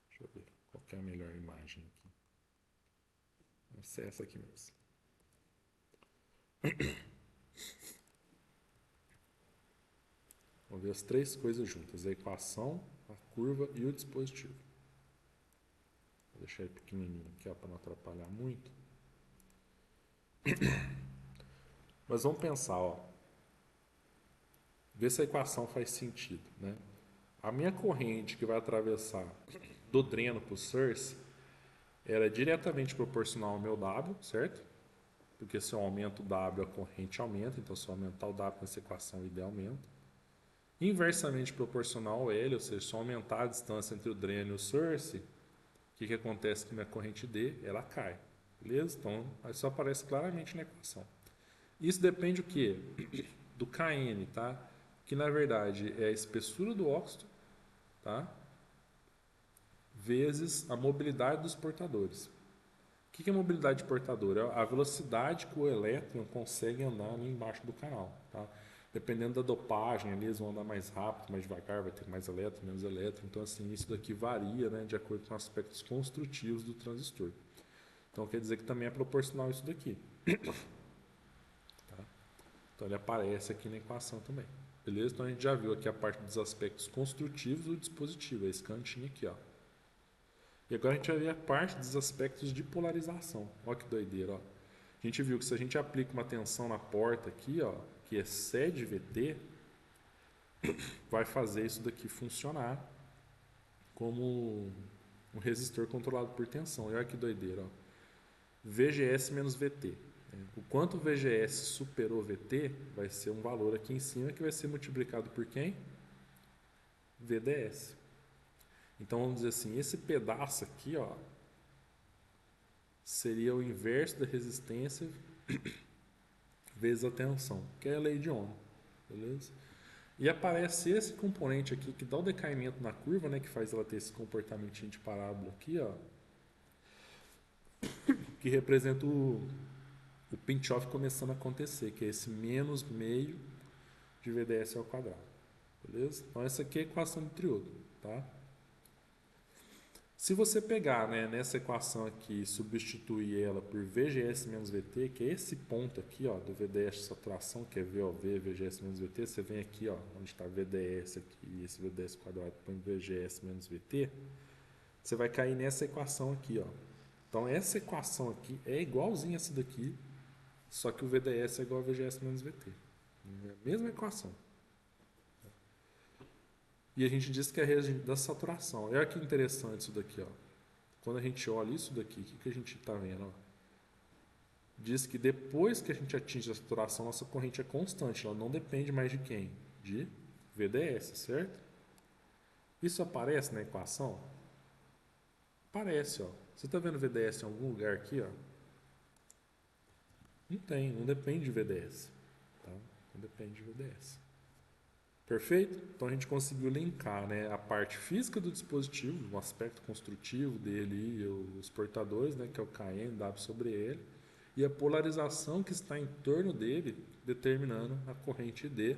Deixa eu ver qual que é a melhor imagem aqui. Vai ser essa aqui mesmo. Vamos ver as três coisas juntas, a equação, a curva e o dispositivo. Vou deixar ele pequenininho aqui para não atrapalhar muito. Mas vamos pensar, ó. Ver se a equação faz sentido, né? A minha corrente que vai atravessar do dreno para o source era diretamente proporcional ao meu W, certo? Porque se eu aumento o W, a corrente aumenta. Então, se eu aumentar o W nessa equação, o ID aumenta. Inversamente proporcional ao L, ou seja, se eu aumentar a distância entre o dreno e o source, o que acontece com a minha corrente D? Ela cai. Beleza? Então, isso aparece claramente na equação. Isso depende do quê? Do Kn, tá? Que na verdade é a espessura do óxido, tá? Vezes a mobilidade dos portadores. O que é mobilidade de portador? É a velocidade que o elétron consegue andar ali embaixo do canal, tá? Dependendo da dopagem, ali eles vão andar mais rápido, mais devagar, vai ter mais elétron, menos elétron. Então, assim, isso daqui varia, né, de acordo com aspectos construtivos do transistor. Então, quer dizer que também é proporcional isso daqui. Tá? Então, ele aparece aqui na equação também. Beleza? Então, a gente já viu aqui a parte dos aspectos construtivos do dispositivo, esse cantinho aqui, ó. E agora a gente vai ver a parte dos aspectos de polarização. Olha que doideira, ó. A gente viu que se a gente aplica uma tensão na porta aqui, ó, que excede VT, vai fazer isso daqui funcionar como um resistor controlado por tensão. E olha que doideira, ó. VGS menos VT. O quanto VGS superou VT vai ser um valor aqui em cima que vai ser multiplicado por quem? VDS. Então vamos dizer assim, esse pedaço aqui, ó, seria o inverso da resistência vezes a tensão, que é a lei de Ohm, beleza? E aparece esse componente aqui que dá o decaimento na curva, né, que faz ela ter esse comportamentinho de parábola aqui, ó, que representa o pinch-off começando a acontecer, que é esse menos meio de VDS ao quadrado, beleza? Então essa aqui é a equação do triodo, tá? Se você pegar, né, nessa equação aqui e substituir ela por VGS menos VT, que é esse ponto aqui, ó, do VDS de saturação, que é VOV, VGS menos VT, você vem aqui, ó, onde está VDS aqui, e esse VDS quadrado põe VGS menos VT, você vai cair nessa equação aqui, ó. Então essa equação aqui é igualzinha a essa daqui, só que o VDS é igual a VGS menos VT. É a mesma equação. E a gente diz que é a região da saturação. Olha que interessante isso daqui, ó. Quando a gente olha isso daqui, o que a gente está vendo? Ó? Diz que depois que a gente atinge a saturação, nossa corrente é constante. Ela não depende mais de quem? De VDS, certo? Isso aparece na equação? Aparece, ó. Você está vendo VDS em algum lugar aqui, ó? Não tem, não depende de VDS. Tá? Não depende de VDS. Perfeito? Então a gente conseguiu linkar, né, a parte física do dispositivo, o aspecto construtivo dele e os portadores, né, que é o Kn, W sobre L, e a polarização que está em torno dele, determinando a corrente D.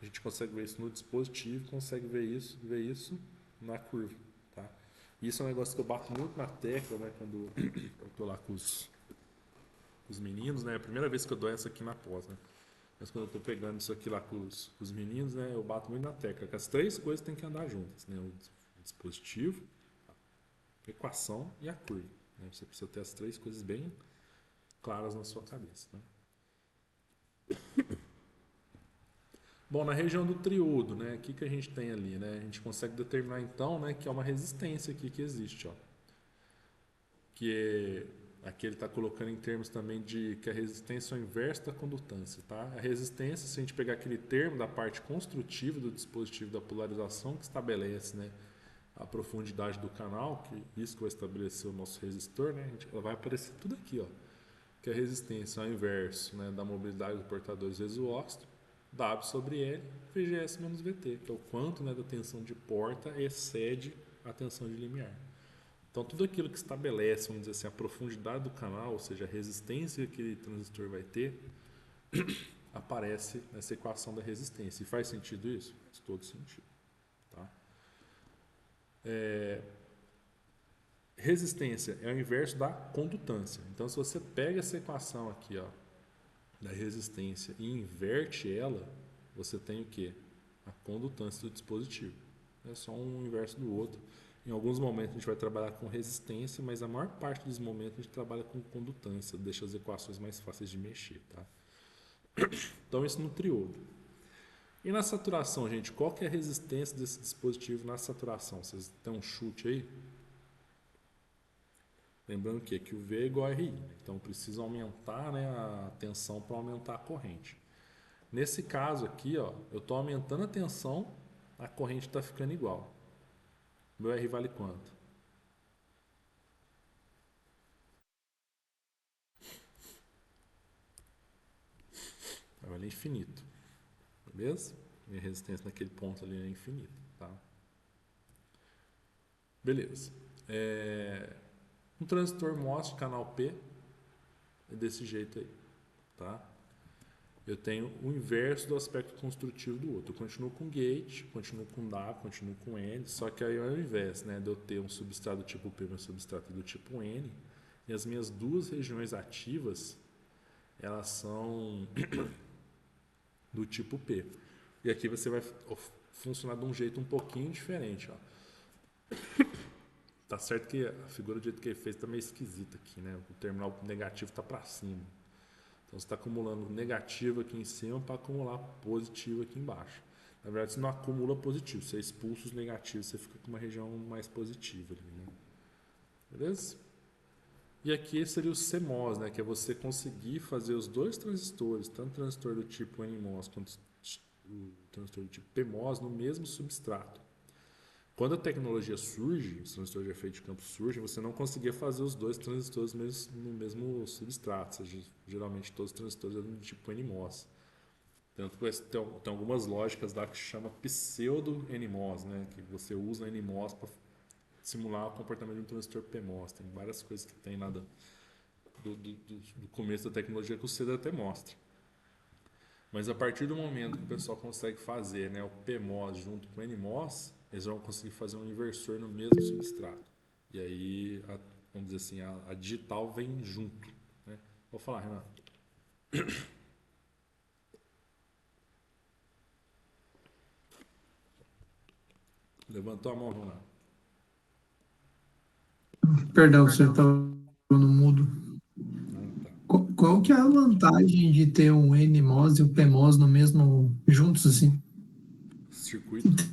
A gente consegue ver isso no dispositivo, consegue ver isso na curva. Tá? Isso é um negócio que eu bato muito na tecla, né, quando eu estou lá com os meninos, né, é a primeira vez que eu dou essa aqui na pós, né? Mas quando eu estou pegando isso aqui lá com os meninos, né, eu bato muito na tecla, que as três coisas têm que andar juntas, né? O dispositivo, a equação e a curva. Né? Você precisa ter as três coisas bem claras na sua cabeça. Né? Bom, na região do triodo, né, o que a gente tem ali? Né? A gente consegue determinar então, né, que é uma resistência aqui que existe, ó, que aqui ele está colocando em termos também de que a resistência é o inverso da condutância. Tá? A resistência, se a gente pegar aquele termo da parte construtiva do dispositivo da polarização, que estabelece, né, a profundidade do canal, que isso que vai estabelecer o nosso resistor, né? Ela vai aparecer tudo aqui, ó, que é a resistência ao inverso, né, da mobilidade dos portadores vezes o óxido, W sobre L, VGS menos VT, que é o quanto, né, da tensão de porta excede a tensão de limiar. Então, tudo aquilo que estabelece, vamos dizer assim, a profundidade do canal, ou seja, a resistência que aquele transistor vai ter, aparece nessa equação da resistência. E faz sentido isso? Faz todo sentido. Tá? Resistência é o inverso da condutância. Então, se você pega essa equação aqui, ó, da resistência e inverte ela, você tem o quê? A condutância do dispositivo. É só um inverso do outro. Em alguns momentos a gente vai trabalhar com resistência, mas a maior parte dos momentos a gente trabalha com condutância, deixa as equações mais fáceis de mexer. Tá? Então, isso no triodo. E na saturação, gente, qual que é a resistência desse dispositivo na saturação? Vocês têm um chute aí? Lembrando que o V é igual a RI, então precisa aumentar, né, a tensão para aumentar a corrente. Nesse caso aqui, ó, eu estou aumentando a tensão, a corrente está ficando igual. Meu R vale quanto? Vai valer infinito. Beleza? Minha resistência naquele ponto ali é infinita. Tá? Beleza. Um transistor MOS de canal P é desse jeito aí. Tá? Eu tenho o inverso do aspecto construtivo do outro. Eu continuo com gate, continuo com W, continuo com N, só que aí ao invés, né, de eu ter um substrato do tipo P e um substrato do tipo N, e as minhas duas regiões ativas, elas são do tipo P. E aqui você vai funcionar de um jeito um pouquinho diferente. Ó. Tá certo que a figura do jeito que ele fez está meio esquisita aqui, né? O terminal negativo está para cima. Então você está acumulando negativo aqui em cima para acumular positivo aqui embaixo. Na verdade, você não acumula positivo, você expulsa os negativos, você fica com uma região mais positiva ali, né? Beleza? E aqui seria o CMOS, né? Que é você conseguir fazer os dois transistores, tanto o transistor do tipo NMOS quanto o transistor do tipo PMOS, no mesmo substrato. Quando a tecnologia surge, os transistores de efeito de campo surgem, você não conseguia fazer os dois transistores no mesmo substrato. Ou seja, geralmente todos os transistores eram do tipo NMOS. Tanto que tem algumas lógicas lá que chama pseudo-NMOS, né? Que você usa NMOS para simular o comportamento de um transistor PMOS. Tem várias coisas que tem lá do começo da tecnologia que o CEDA até mostra. Mas a partir do momento que o pessoal consegue fazer, né, o PMOS junto com o NMOS, eles vão conseguir fazer um inversor no mesmo substrato. E aí, vamos dizer assim, a digital vem junto. Né? Vou falar, Renato. Levantou a mão, Renato. Perdão, você estava no mudo. Ah, tá. Qual que é a vantagem de ter um NMOS e o PMOS no mesmo, juntos assim? Circuito.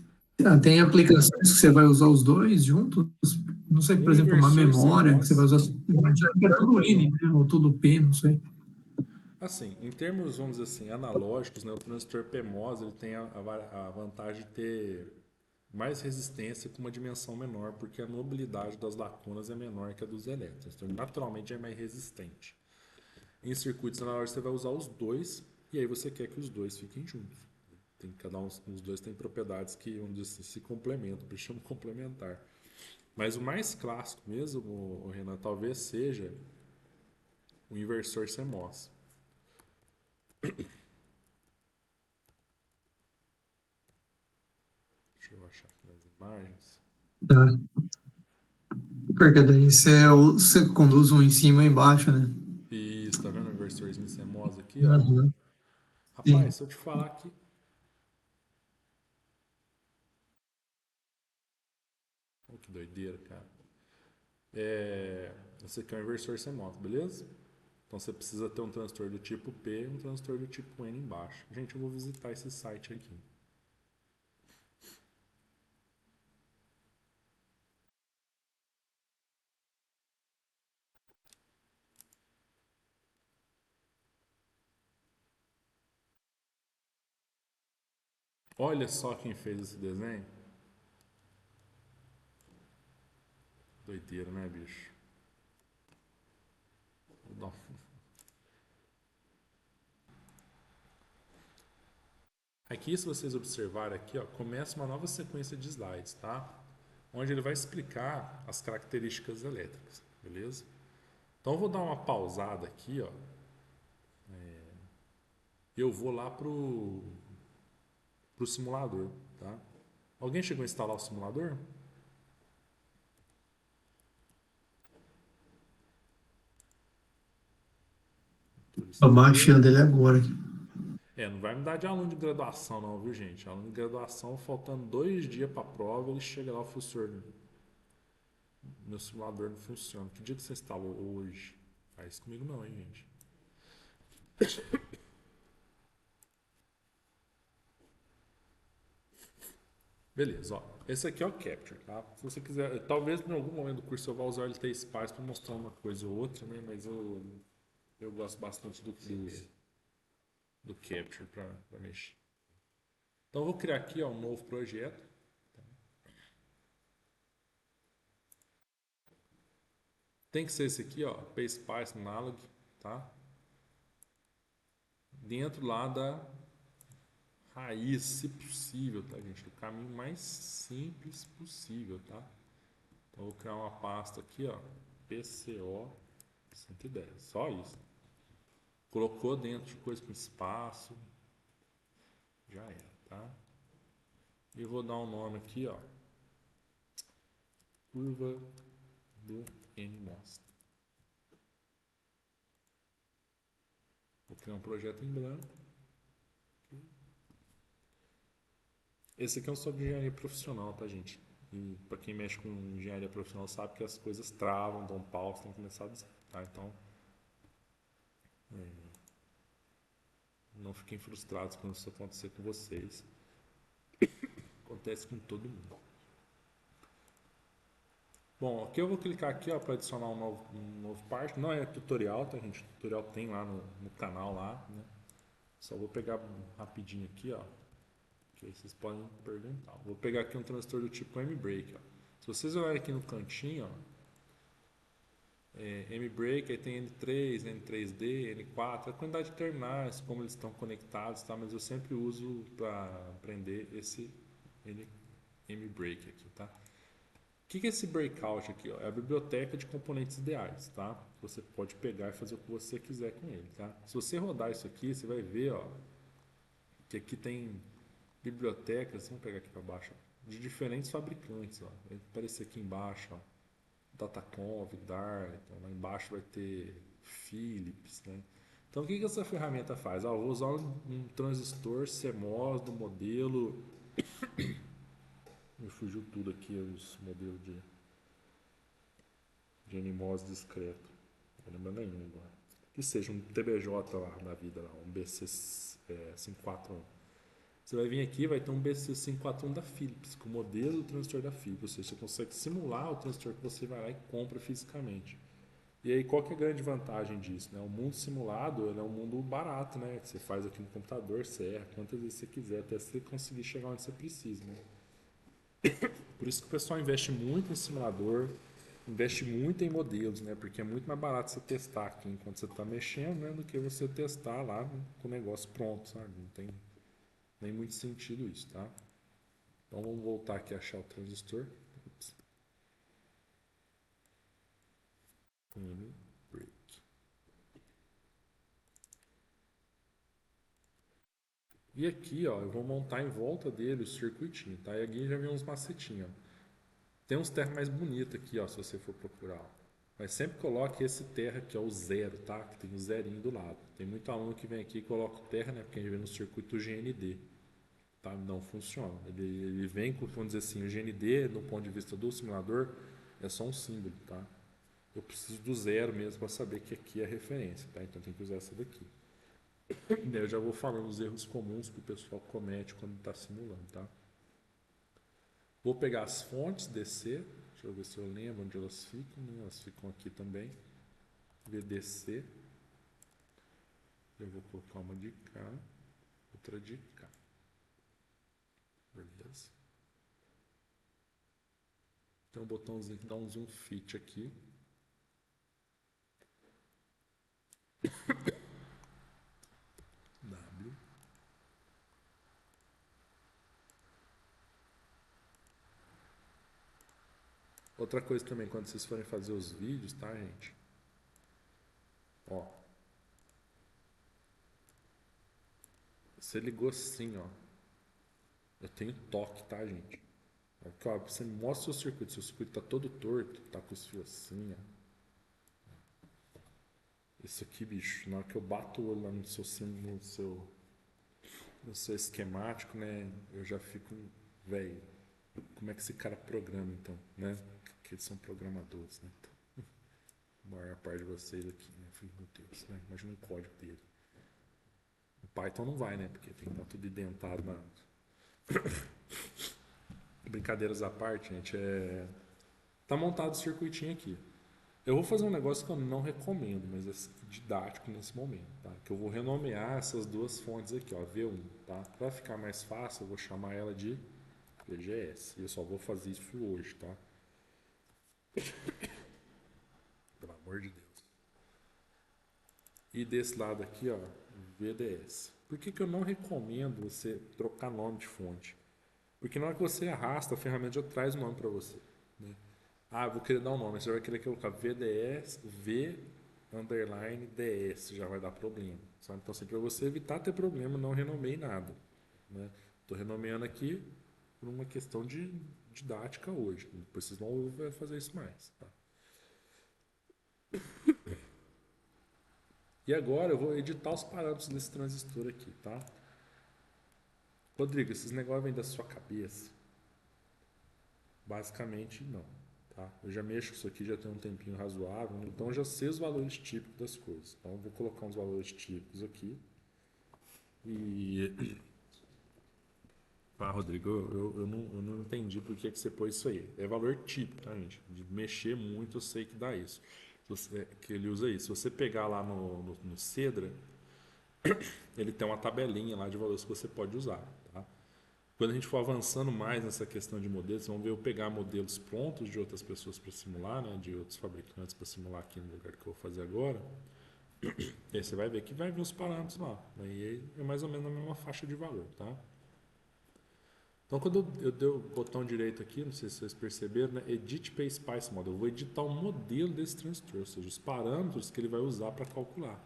Tem aplicações que você vai usar os dois juntos? Não sei, por Um exemplo, uma inversor memória que você vai CMOS. usar tudo N, né? Ou tudo P, não sei. Assim, em termos, vamos dizer assim, analógicos, né, o transistor PMOS ele tem a vantagem de ter mais resistência com uma dimensão menor, porque a mobilidade das lacunas é menor que a dos elétrons. Então, naturalmente, é mais resistente. Em circuitos analógicos, você vai usar os dois, e aí você quer que os dois fiquem juntos. Os dois têm propriedades que, vamos dizer assim, se complementam, por isso chama complementar. Mas o mais clássico mesmo, o Renan, talvez seja o inversor CMOS. Deixa eu achar aqui nas imagens. Tá. Porque daí você conduz um em cima e embaixo, né? Isso, tá vendo o inversorzinho CMOS aqui, ó? Uhum. Rapaz, Sim. se eu te falar que... Oh, que doideira, cara. Esse aqui é um inversor CMOS, beleza? Então você precisa ter um transistor do tipo P e um transistor do tipo N embaixo. Gente, eu vou visitar esse site aqui. Olha só quem fez esse desenho. Doideira, né, bicho? Vou dar Aqui, se vocês observarem aqui, ó, começa uma nova sequência de slides, tá? Onde ele vai explicar as características elétricas, beleza? Então eu vou dar uma pausada aqui, ó. Eu vou lá pro simulador, tá? Alguém chegou a instalar o simulador? Tô baixando ele agora aqui. Não vai me dar de aluno de graduação não, viu, gente? Aluno de graduação, faltando 2 dias para a prova, ele chega lá, o professor, meu simulador não funciona. Que dia que você instalou hoje? Faz isso comigo não, hein, gente? Beleza, ó. Esse aqui é o Capture, tá? Se você quiser, talvez em algum momento do curso eu vá usar o LT Spice para mostrar uma coisa ou outra, né? Mas eu gosto bastante do Capture para mexer. Então eu vou criar aqui, ó, um novo projeto. Tem que ser esse aqui, ó, PSpice Analog, tá? Dentro lá da raiz, se possível, tá, gente? Do caminho mais simples possível, tá? Então, eu vou criar uma pasta aqui, ó, PCO 110, só isso. Colocou dentro de coisa com espaço, já era, tá? E vou dar um nome aqui, ó, curva do NMOS. Vou criar um projeto em branco. Esse aqui é um software de engenharia profissional, tá, gente? E para quem mexe com engenharia profissional sabe que as coisas travam, dão pau, você tem que começar do zero, tá? Então, não fiquem frustrados quando isso acontecer com vocês. Acontece com todo mundo. Bom, aqui eu vou clicar aqui para adicionar um novo parte. Não é tutorial, tá, gente? O tutorial tem lá no canal lá, né? Só vou pegar rapidinho aqui, ó. Que aí vocês podem perguntar. Vou pegar aqui um transistor do tipo M-Break, ó. Se vocês olharem aqui no cantinho, ó, M-Break, aí tem N3, N3D, N4, a quantidade de terminais, como eles estão conectados, tá? Mas eu sempre uso para aprender esse M-Break aqui, tá? O que é esse breakout aqui? Ó? É a biblioteca de componentes ideais, tá? Você pode pegar e fazer o que você quiser com ele, tá? Se você rodar isso aqui, você vai ver, ó, que aqui tem bibliotecas, vamos pegar aqui para baixo, ó, de diferentes fabricantes, ó. Vai aparecer aqui embaixo, ó, Dataconf, Darton, lá embaixo vai ter Philips, né? Então o que essa ferramenta faz? Eu vou usar um transistor CMOS do modelo. Me fugiu tudo aqui os modelos de NMOS discreto. Não lembro nenhum agora. Que seja um TBJ lá da vida, lá, um BC 541. Você vai vir aqui, vai ter um BC 541 da Philips, com o modelo do transistor da Philips. Ou seja, você consegue simular o transistor que você vai lá e compra fisicamente. E aí, qual que é a grande vantagem disso? Né? O mundo simulado é um mundo barato, né? Que você faz aqui no computador, você erra quantas vezes você quiser, até você conseguir chegar onde você precisa. Né? Por isso que o pessoal investe muito em simulador, investe muito em modelos, né? Porque é muito mais barato você testar aqui enquanto você está mexendo, né? Do que você testar lá com o negócio pronto, sabe? Não tem nem muito sentido isso, tá? Então vamos voltar aqui a achar o transistor. Break. E aqui, ó, eu vou montar em volta dele o circuitinho, tá? E aqui já vem uns macetinhos, ó. Tem uns terra mais bonitos aqui, ó, se você for procurar. Mas sempre coloque esse terra aqui, ó, o zero, tá? Que tem o zerinho do lado. Tem muito aluno que vem aqui e coloca o terra, né? Porque a gente vê no circuito GND. Tá? Não funciona. Ele vem com, vamos dizer assim, o GND, do ponto de vista do simulador, é só um símbolo, tá? Eu preciso do zero mesmo para saber que aqui é a referência, tá? Então tem que usar essa daqui. E daí eu já vou falando os erros comuns que o pessoal comete quando está simulando, tá? Vou pegar as fontes, descer. Deixa eu ver se eu lembro onde elas ficam, né? Elas ficam aqui também. VDC. Eu vou colocar uma de cá, outra de cá. Beleza. Tem um botãozinho que dá um zoom fit aqui. W. Outra coisa também, quando vocês forem fazer os vídeos, tá, gente? Ó. Você ligou assim, ó. Eu tenho toque, tá, gente? Aqui, ó, você mostra o circuito. Seu circuito tá todo torto, tá com os fios assim, ó. Isso aqui, bicho, na hora que eu bato o olho lá no seu esquemático, né? Eu já fico, velho, como é que esse cara programa, então, né? Porque eles são programadores, né? Então, a maior parte de vocês aqui, né? Meu Deus, né? Imagina o código dele. O Python não vai, né? Porque tem que estar tudo identado na. Brincadeiras à parte, gente, tá montado o circuitinho aqui. Eu vou fazer um negócio que eu não recomendo, mas é didático nesse momento, tá? Que eu vou renomear essas duas fontes aqui, ó, V1, tá? Para ficar mais fácil, eu vou chamar ela de VGS. E eu só vou fazer isso hoje, tá? Pelo amor de Deus. E desse lado aqui, ó, VDS. Por que que eu não recomendo você trocar nome de fonte? Porque na hora que você arrasta, a ferramenta já traz o nome para você, né? Ah, eu vou querer dar um nome. Você vai querer colocar VDS, V underline DS, já vai dar problema. Sabe? Então, assim, para você evitar ter problema, não renomei nada. Né? Estou renomeando aqui por uma questão de didática hoje. Depois vocês vão fazer isso mais. Tá? E agora eu vou editar os parâmetros desse transistor aqui. Tá? Rodrigo, esses negócios vêm da sua cabeça? Basicamente, não. Tá? Eu já mexo com isso aqui, já tem um tempinho razoável, então eu já sei os valores típicos das coisas. Então eu vou colocar uns valores típicos aqui. E. Ah, Rodrigo, eu não entendi por que você pôs isso aí. É valor típico, tá, gente? De mexer muito, eu sei que dá isso. Que ele usa isso. Se você pegar lá no Cedra, ele tem uma tabelinha lá de valores que você pode usar. Tá? Quando a gente for avançando mais nessa questão de modelos, vamos ver eu pegar modelos prontos de outras pessoas para simular, né, de outros fabricantes para simular aqui no lugar que eu vou fazer agora. E aí você vai ver que vai vir os parâmetros lá. Aí é mais ou menos a mesma faixa de valor, tá? Então, quando eu dei o botão direito aqui, não sei se vocês perceberam, né? Edit PSpice Model. Eu vou editar o modelo desse transistor, ou seja, os parâmetros que ele vai usar para calcular.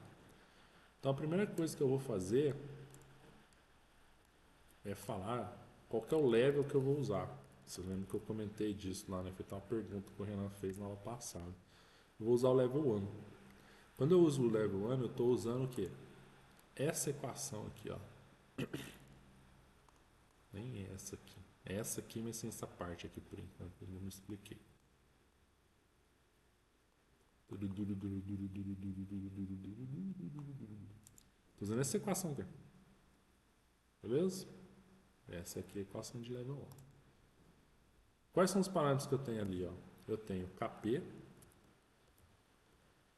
Então, a primeira coisa que eu vou fazer é falar qual que é o level que eu vou usar. Vocês lembram que eu comentei disso lá, né? Foi uma pergunta que o Renan fez na aula passada. Eu vou usar o level 1. Quando eu uso o level 1, eu estou usando o quê? Essa equação aqui, ó. Nem essa aqui. Essa aqui, mas sem essa parte aqui por enquanto. Eu não expliquei. Estou usando essa equação aqui. Beleza? Essa aqui é a equação de level 1. Quais são os parâmetros que eu tenho ali? Ó? Eu tenho KP.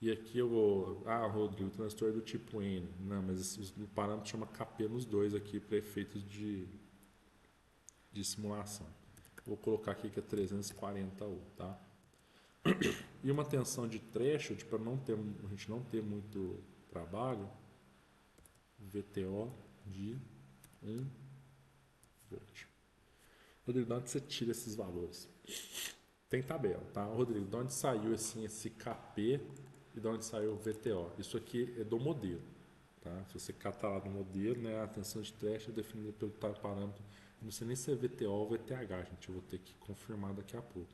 E aqui eu vou. Ah, Rodrigo, o transistor é do tipo N. Não, mas o parâmetro chama KP nos dois aqui para efeitos de simulação. Vou colocar aqui que é 340 U, tá? E uma tensão de threshold para a gente não ter muito trabalho, VTO de 1 volt. Rodrigo, de onde você tira esses valores? Tem tabela, tá? Rodrigo, de onde saiu assim, esse KP e de onde saiu o VTO? Isso aqui é do modelo, tá? Se você catar lá no modelo, né, a tensão de threshold é definida pelo parâmetro, não sei nem se é VTO ou VTH, gente, eu vou ter que confirmar daqui a pouco.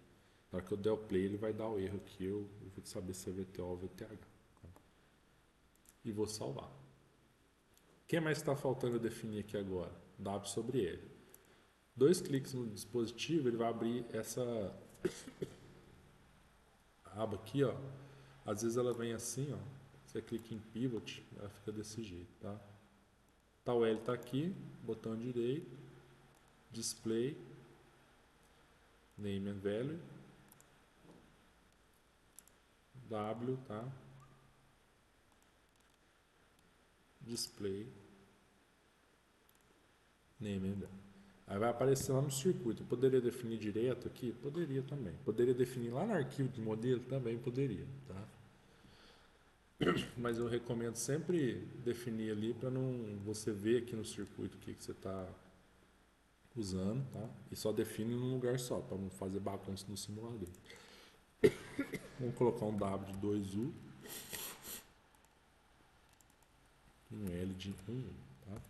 Na hora que eu der o play, ele vai dar o erro aqui, eu vou saber se é VTO ou VTH. Tá? E vou salvar. O que mais está faltando eu definir aqui agora? W sobre L. 2 cliques no dispositivo, ele vai abrir essa aba aqui, ó. Às vezes ela vem assim, ó. Você clica em pivot, ela fica desse jeito, tá? Tá, o L tá aqui, botão direito, display, name and value, W, tá? Display, name and value. Aí vai aparecer lá no circuito. Eu poderia definir direto aqui? Poderia também. Poderia definir lá no arquivo de modelo? Também poderia, tá? Mas eu recomendo sempre definir ali para não você ver aqui no circuito o que você está usando, tá? E só define num lugar só, para não fazer bagunça no simulador. Vamos colocar um W de 2U e um L de 1U, tá?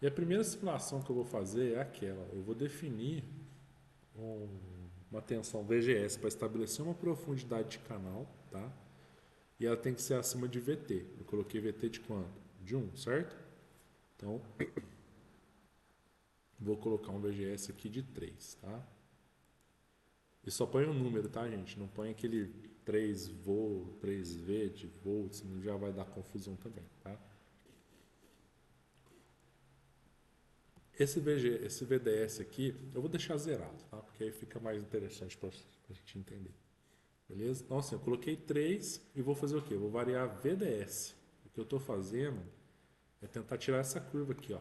E a primeira simulação que eu vou fazer é aquela. Eu vou definir uma tensão VGS para estabelecer uma profundidade de canal, tá? E ela tem que ser acima de VT. Eu coloquei VT de quanto? De 1, certo? Então, vou colocar um VGS aqui de 3, tá? E só põe um número, tá, gente? Não põe aquele 3V, 3V de volts, já vai dar confusão também, tá? Esse VDS aqui, eu vou deixar zerado, tá? Porque aí fica mais interessante para a gente entender. Beleza? Então, assim, eu coloquei 3 e vou fazer o quê? Eu vou variar VDS. O que eu estou fazendo é tentar tirar essa curva aqui, ó.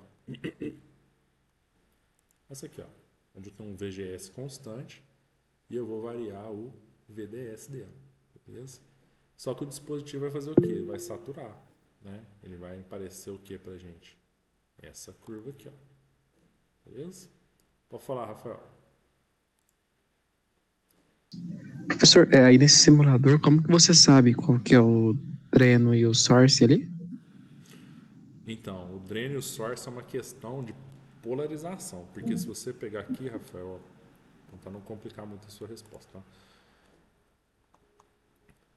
Essa aqui, ó. Onde eu tenho um VGS constante e eu vou variar o VDS dela. Beleza? Só que o dispositivo vai fazer o quê? Ele vai saturar, né? Ele vai aparecer o que pra gente? Essa curva aqui, ó. Beleza? Pode falar, Rafael. Professor, aí nesse simulador, como que você sabe qual que é o dreno e o source ali? Então, o drain e o source é uma questão de polarização. Porque se você pegar aqui, Rafael, para não complicar muito a sua resposta, tá?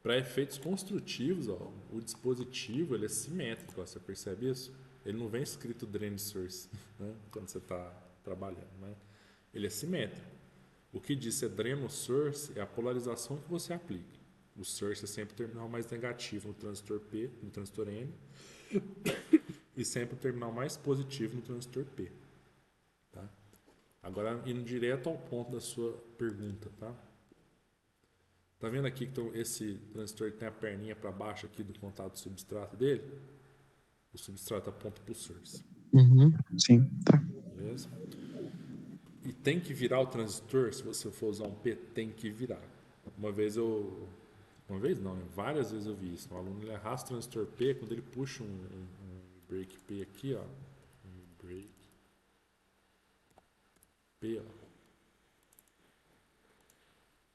Para efeitos construtivos, ó, o dispositivo ele é simétrico, ó, você percebe isso? Ele não vem escrito drain source, né, quando você está trabalhando, né? Ele é simétrico. O que diz ser dreno source é a polarização que você aplica. O source é sempre o terminal mais negativo no transistor P, no transistor N, e sempre o terminal mais positivo no transistor P. Tá? Agora, indo direto ao ponto da sua pergunta, tá? Tá vendo aqui que esse transistor tem a perninha para baixo aqui do contato substrato dele? O substrato aponta para o source. Uhum, sim, tá. Beleza? E tem que virar o transistor, se você for usar um P, tem que virar. Uma vez não, várias vezes eu vi isso. O aluno ele arrasta o transistor P, quando ele puxa um break P aqui, ó. Um break P, ó.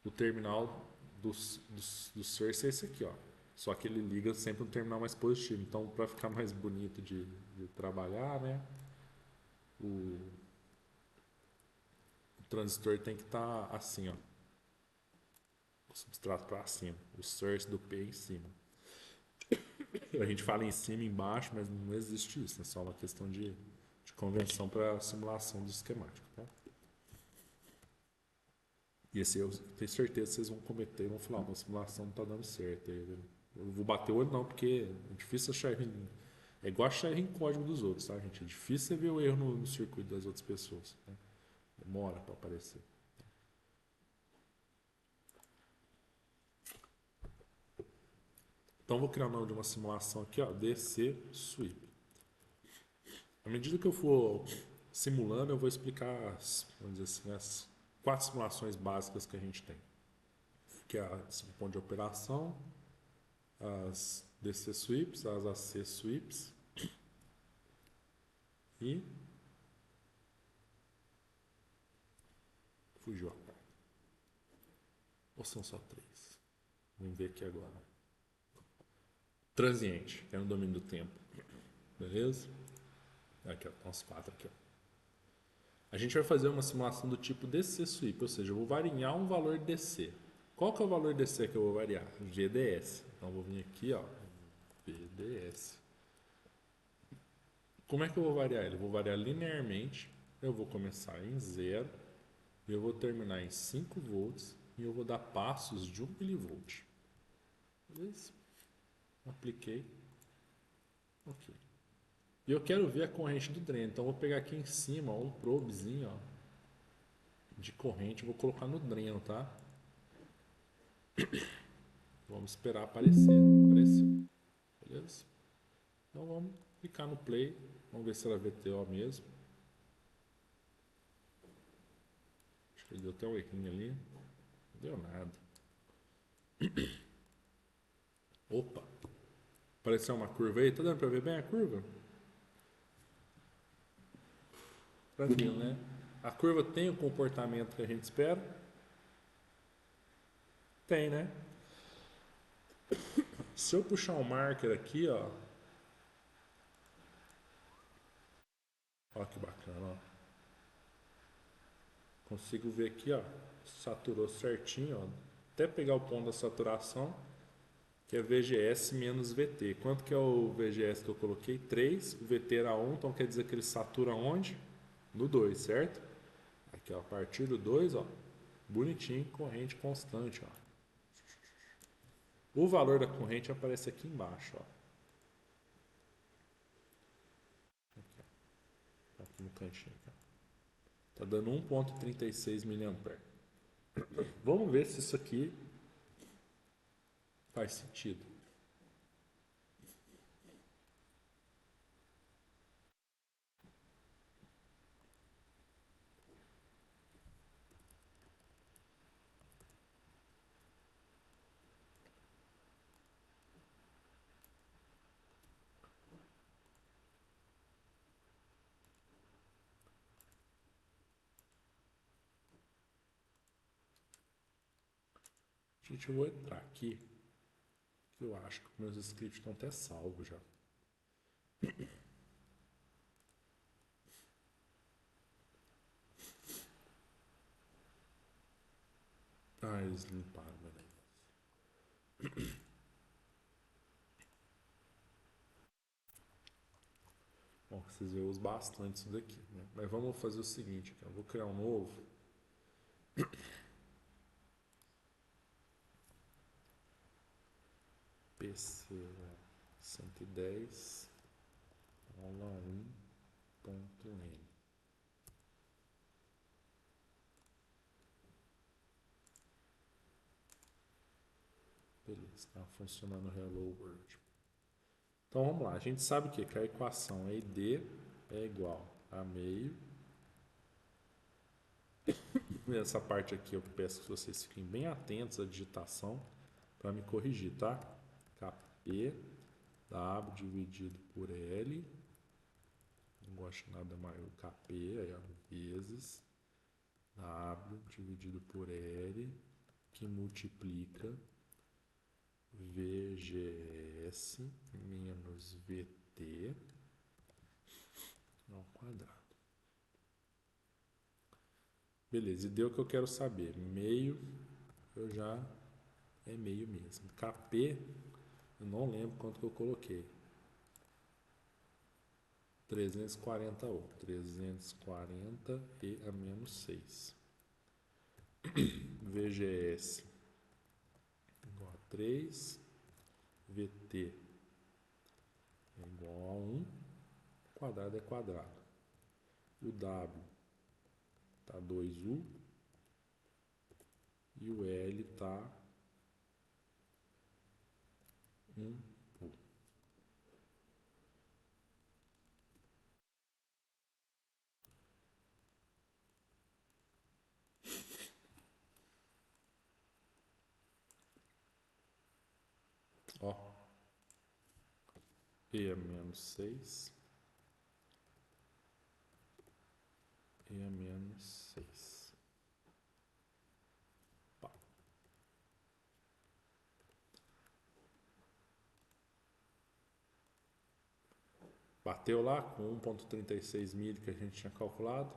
O terminal do source é esse aqui, ó. Só que ele liga sempre no terminal mais positivo. Então, para ficar mais bonito de trabalhar, né? O transistor tem que estar assim, ó. O substrato para cima. O source do P em cima. A gente fala em cima e embaixo, mas não existe isso. É só uma questão de convenção para simulação do esquemático. Tá? E esse eu tenho certeza que vocês vão cometer e vão falar, uma simulação não está dando certo. Eu vou bater o olho não, porque é difícil achar erro. É igual achar erro em código dos outros, tá, gente? É difícil você ver o erro no circuito das outras pessoas. Né? Demora para aparecer. Então, vou criar o nome de uma simulação aqui, ó, DC Sweep. À medida que eu for simulando, eu vou explicar, vamos dizer assim, as 4 simulações básicas que a gente tem. Que é a ponto de operação, as DC Sweeps, as AC Sweeps e... Fugiu a parte. Ou são só 3? Vamos ver aqui agora. Transiente, que é no domínio do tempo. Beleza? Aqui, ó, estão os 4 aqui, ó. A gente vai fazer uma simulação do tipo DC Sweep, ou seja, eu vou variar um valor DC. Qual que é o valor DC que eu vou variar? VDS. Então, eu vou vir aqui, ó, VDS. Como é que eu vou variar ele? Eu vou variar linearmente, eu vou começar em 0, eu vou terminar em 5 volts e eu vou dar passos de 1 milivolt. Beleza? Apliquei. Ok. E eu quero ver a corrente do dreno. Então, eu vou pegar aqui em cima ó, um probezinho ó, de corrente. Vou colocar no dreno, tá? Vamos esperar aparecer. Apareceu. Beleza? Então, vamos clicar no play. Vamos ver se ela é VTO mesmo. Ele deu até um errinho ali. Não deu nada. Opa! Apareceu uma curva aí. Tá dando pra ver bem a curva? Tranquilo, né? A curva tem o comportamento que a gente espera? Tem, né? Se eu puxar um marker aqui, ó. Ó que bacana, ó. Consigo ver aqui, ó. Saturou certinho, ó. Até pegar o ponto da saturação, que é VGS menos VT. Quanto que é o VGS que eu coloquei? 3. O VT era 1, então quer dizer que ele satura onde? No 2, certo? Aqui, ó, a partir do 2, ó. Bonitinho, corrente constante, ó. O valor da corrente aparece aqui embaixo, ó. Aqui, ó. Aqui no cantinho, ó. Tá dando 1,36 mA. Vamos ver se isso aqui faz sentido. Gente, eu vou entrar aqui, que eu acho que meus scripts estão até salvos já. Ah, eles limparam, beleza. Bom, vocês eu uso bastante isso daqui, né? Mas vamos fazer o seguinte, aqui, eu vou criar um novo. PC 110 aula 1.n. Beleza, está funcionando o Hello World. Então vamos lá, a gente sabe que a equação ED é igual a meio. Essa parte aqui eu peço que vocês fiquem bem atentos à digitação para me corrigir, tá? KP W dividido por L, não gosto de nada maior, KP, aí ó, vezes W dividido por L, que multiplica VGS menos VT ao quadrado. Beleza, e deu o que eu quero saber. Meio, eu já é meio mesmo. KP, eu não lembro quanto que eu coloquei. 340 Ohm. 340 e a menos 6. VGS igual a 3. VT é igual a 1. Quadrado é quadrado. O W está 2U. E o L está 1U. Ó. E é menos 6. E é menos 6. Pá. Bateu lá com 1,36 milho que a gente tinha calculado.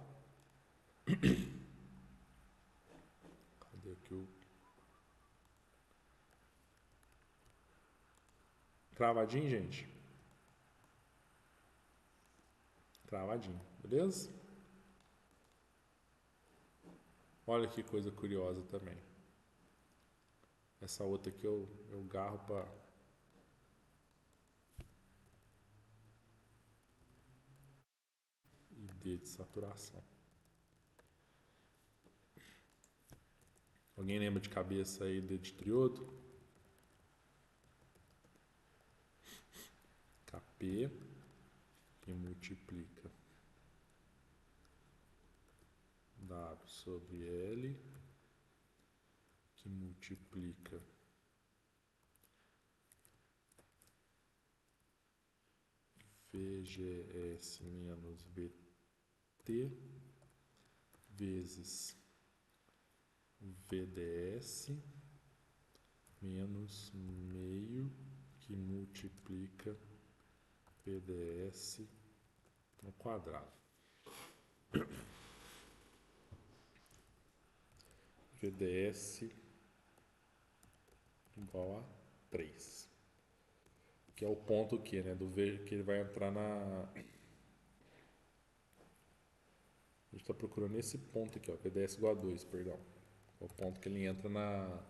Cadê aqui o... Cravadinho, gente? Cravadinho, beleza? Olha que coisa curiosa também. Essa outra aqui eu garro para ID de saturação. Alguém lembra de cabeça aí de triodo? KP que multiplica W sobre L que multiplica VGS menos VT vezes VDS menos meio que multiplica PDS ao quadrado. VDS igual a 3. Que é o ponto que, né, do V, que ele vai entrar na... A gente está procurando esse ponto aqui, ó, VDS igual a 2, perdão. É o ponto que ele entra na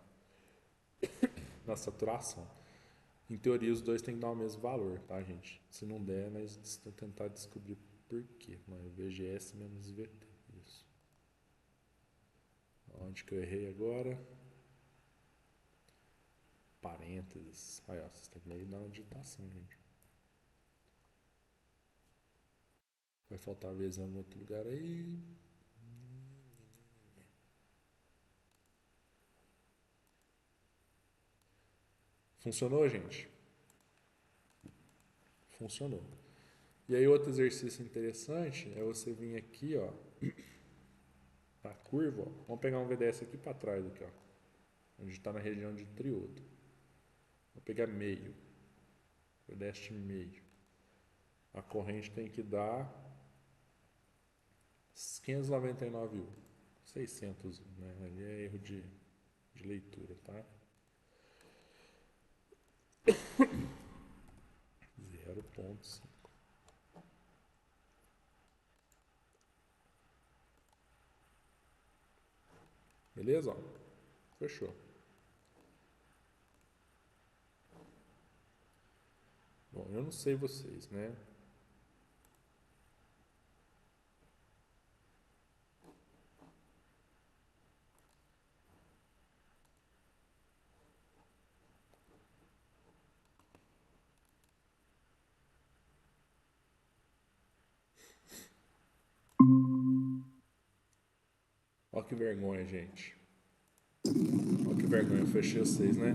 saturação. Em teoria, os dois têm que dar o mesmo valor, tá, gente? Se não der, nós vamos tentar descobrir por quê. Mas VGS menos VT, isso. Onde que eu errei agora? Parênteses. Aí, ó, vocês têm que meio dar uma digitação, gente. Vai faltar vezes em algum outro lugar aí. Funcionou, gente? Funcionou. E aí outro exercício interessante é você vir aqui, ó, na curva, ó. Vamos pegar um VDS aqui para trás, aqui, ó, onde está na região de triodo. Vou pegar meio, VDS meio. A corrente tem que dar 599U, 600, né? Ali é erro de leitura, tá? 0,5. Beleza? Ó, fechou. Bom, eu não sei vocês, né? Ó que vergonha, gente. Ó que vergonha, eu fechei vocês, né?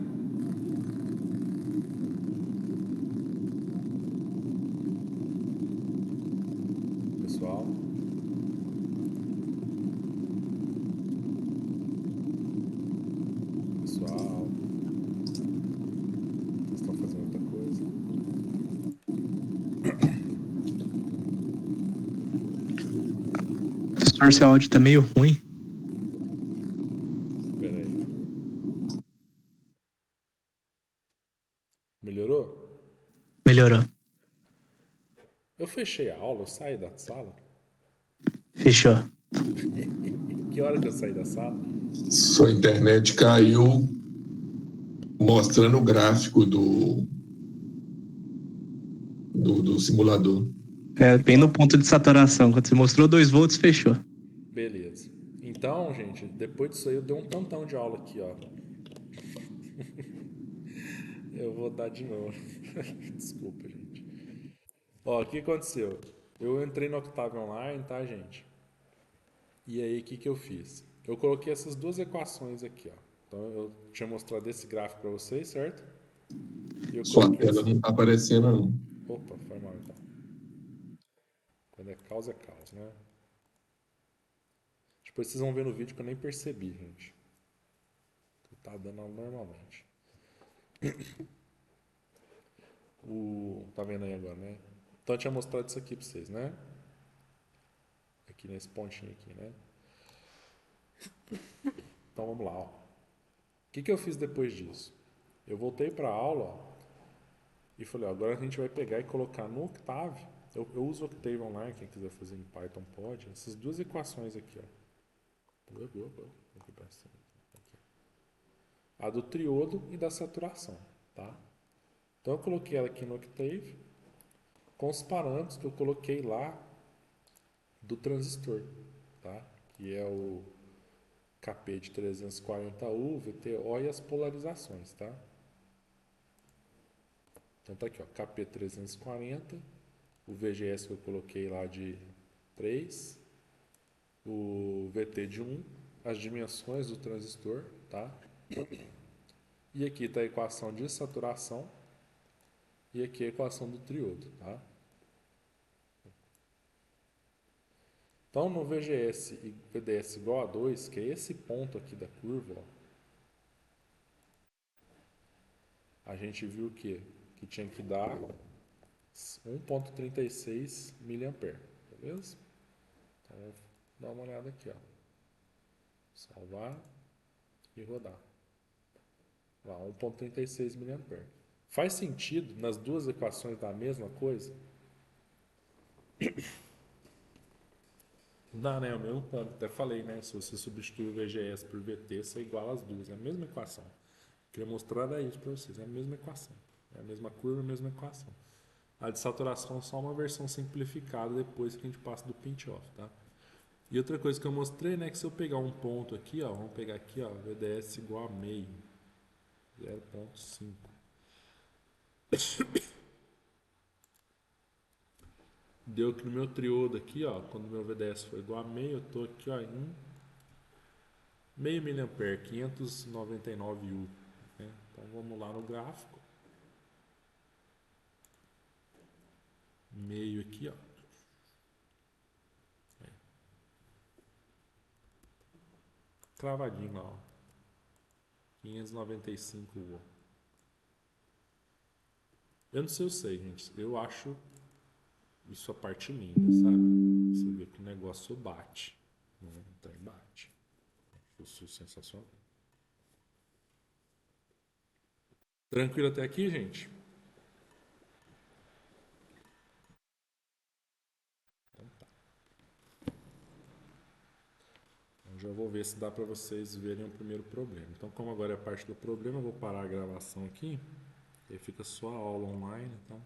Pessoal. Pessoal. Vocês estão fazendo outra coisa. Professor, seu áudio tá meio ruim. Espera aí. Melhorou? Melhorou. Eu fechei a aula, eu saí da sala. Fechou. Que hora que eu saí da sala? Sua internet caiu mostrando o gráfico do simulador. É, bem no ponto de saturação. Quando você mostrou 2 volts, fechou. Beleza. Então, gente, depois disso aí eu dei um tantão de aula aqui, ó. Eu vou dar de novo. Desculpa, gente. Ó, o que aconteceu? Eu entrei no Octave Online, tá, gente? E aí, o que eu fiz? Eu coloquei essas duas equações aqui, ó. Então, eu tinha mostrado esse gráfico para vocês, certo? E eu Sua coloquei tela não está aparecendo, não. Opa, foi mal, então. Quando é caos, né? Depois vocês vão ver no vídeo que eu nem percebi, gente. Tá dando aula normalmente. Tá vendo aí agora, né? Então eu tinha mostrado isso aqui pra vocês, né? Aqui nesse pontinho aqui, né? Então vamos lá, ó. O que eu fiz depois disso? Eu voltei pra aula, ó, e falei, ó, agora a gente vai pegar e colocar no Octave. Eu uso o Octave Online, quem quiser fazer em Python pode. Essas duas equações aqui, ó. Aqui pra cima. Aqui. A do triodo e da saturação, tá? Então eu coloquei ela aqui no Octave com os parâmetros que eu coloquei lá do transistor, tá? Que é o KP de 340U, VTO e as polarizações, tá? Então tá aqui, ó, KP 340, o VGS que eu coloquei lá de 3 o VT de 1, as dimensões do transistor, tá? E aqui está a equação de saturação e aqui a equação do triodo, tá? Então, no VGS e VDS igual a 2, que é esse ponto aqui da curva, ó, a gente viu que tinha que dar 1,36 mA, beleza? Então, vou dar uma olhada aqui, ó. Salvar e rodar. Lá, 1,36 mA. Faz sentido nas duas equações da mesma coisa? Dá, né? O mesmo ponto. Até falei, né? Se você substituir o VGS por VT, você iguala as duas. É a mesma equação. Queria mostrar isso para vocês. É a mesma equação. É a mesma curva, a mesma equação. A de saturação é só uma versão simplificada depois que a gente passa do pinch-off, tá? E outra coisa que eu mostrei, né? Que se eu pegar um ponto aqui, ó. Vamos pegar aqui, ó. VDS igual a meio. 0,5. Deu que no meu triodo aqui, ó, quando meu VDS foi igual a meio, eu tô aqui, ó, em meio miliampere, 599 U, né? Então vamos lá no gráfico. Meio aqui, ó. Cravadinho lá, ó. 595 U. Eu não sei, gente. Eu acho isso a parte linda, sabe? Você vê que o negócio bate. Não tem bate. Isso é sensacional. Tranquilo até aqui, gente? Então tá. Então já vou ver se dá para vocês verem o primeiro problema. Então, como agora é a parte do problema, eu vou parar a gravação aqui. E aí fica só a aula online, então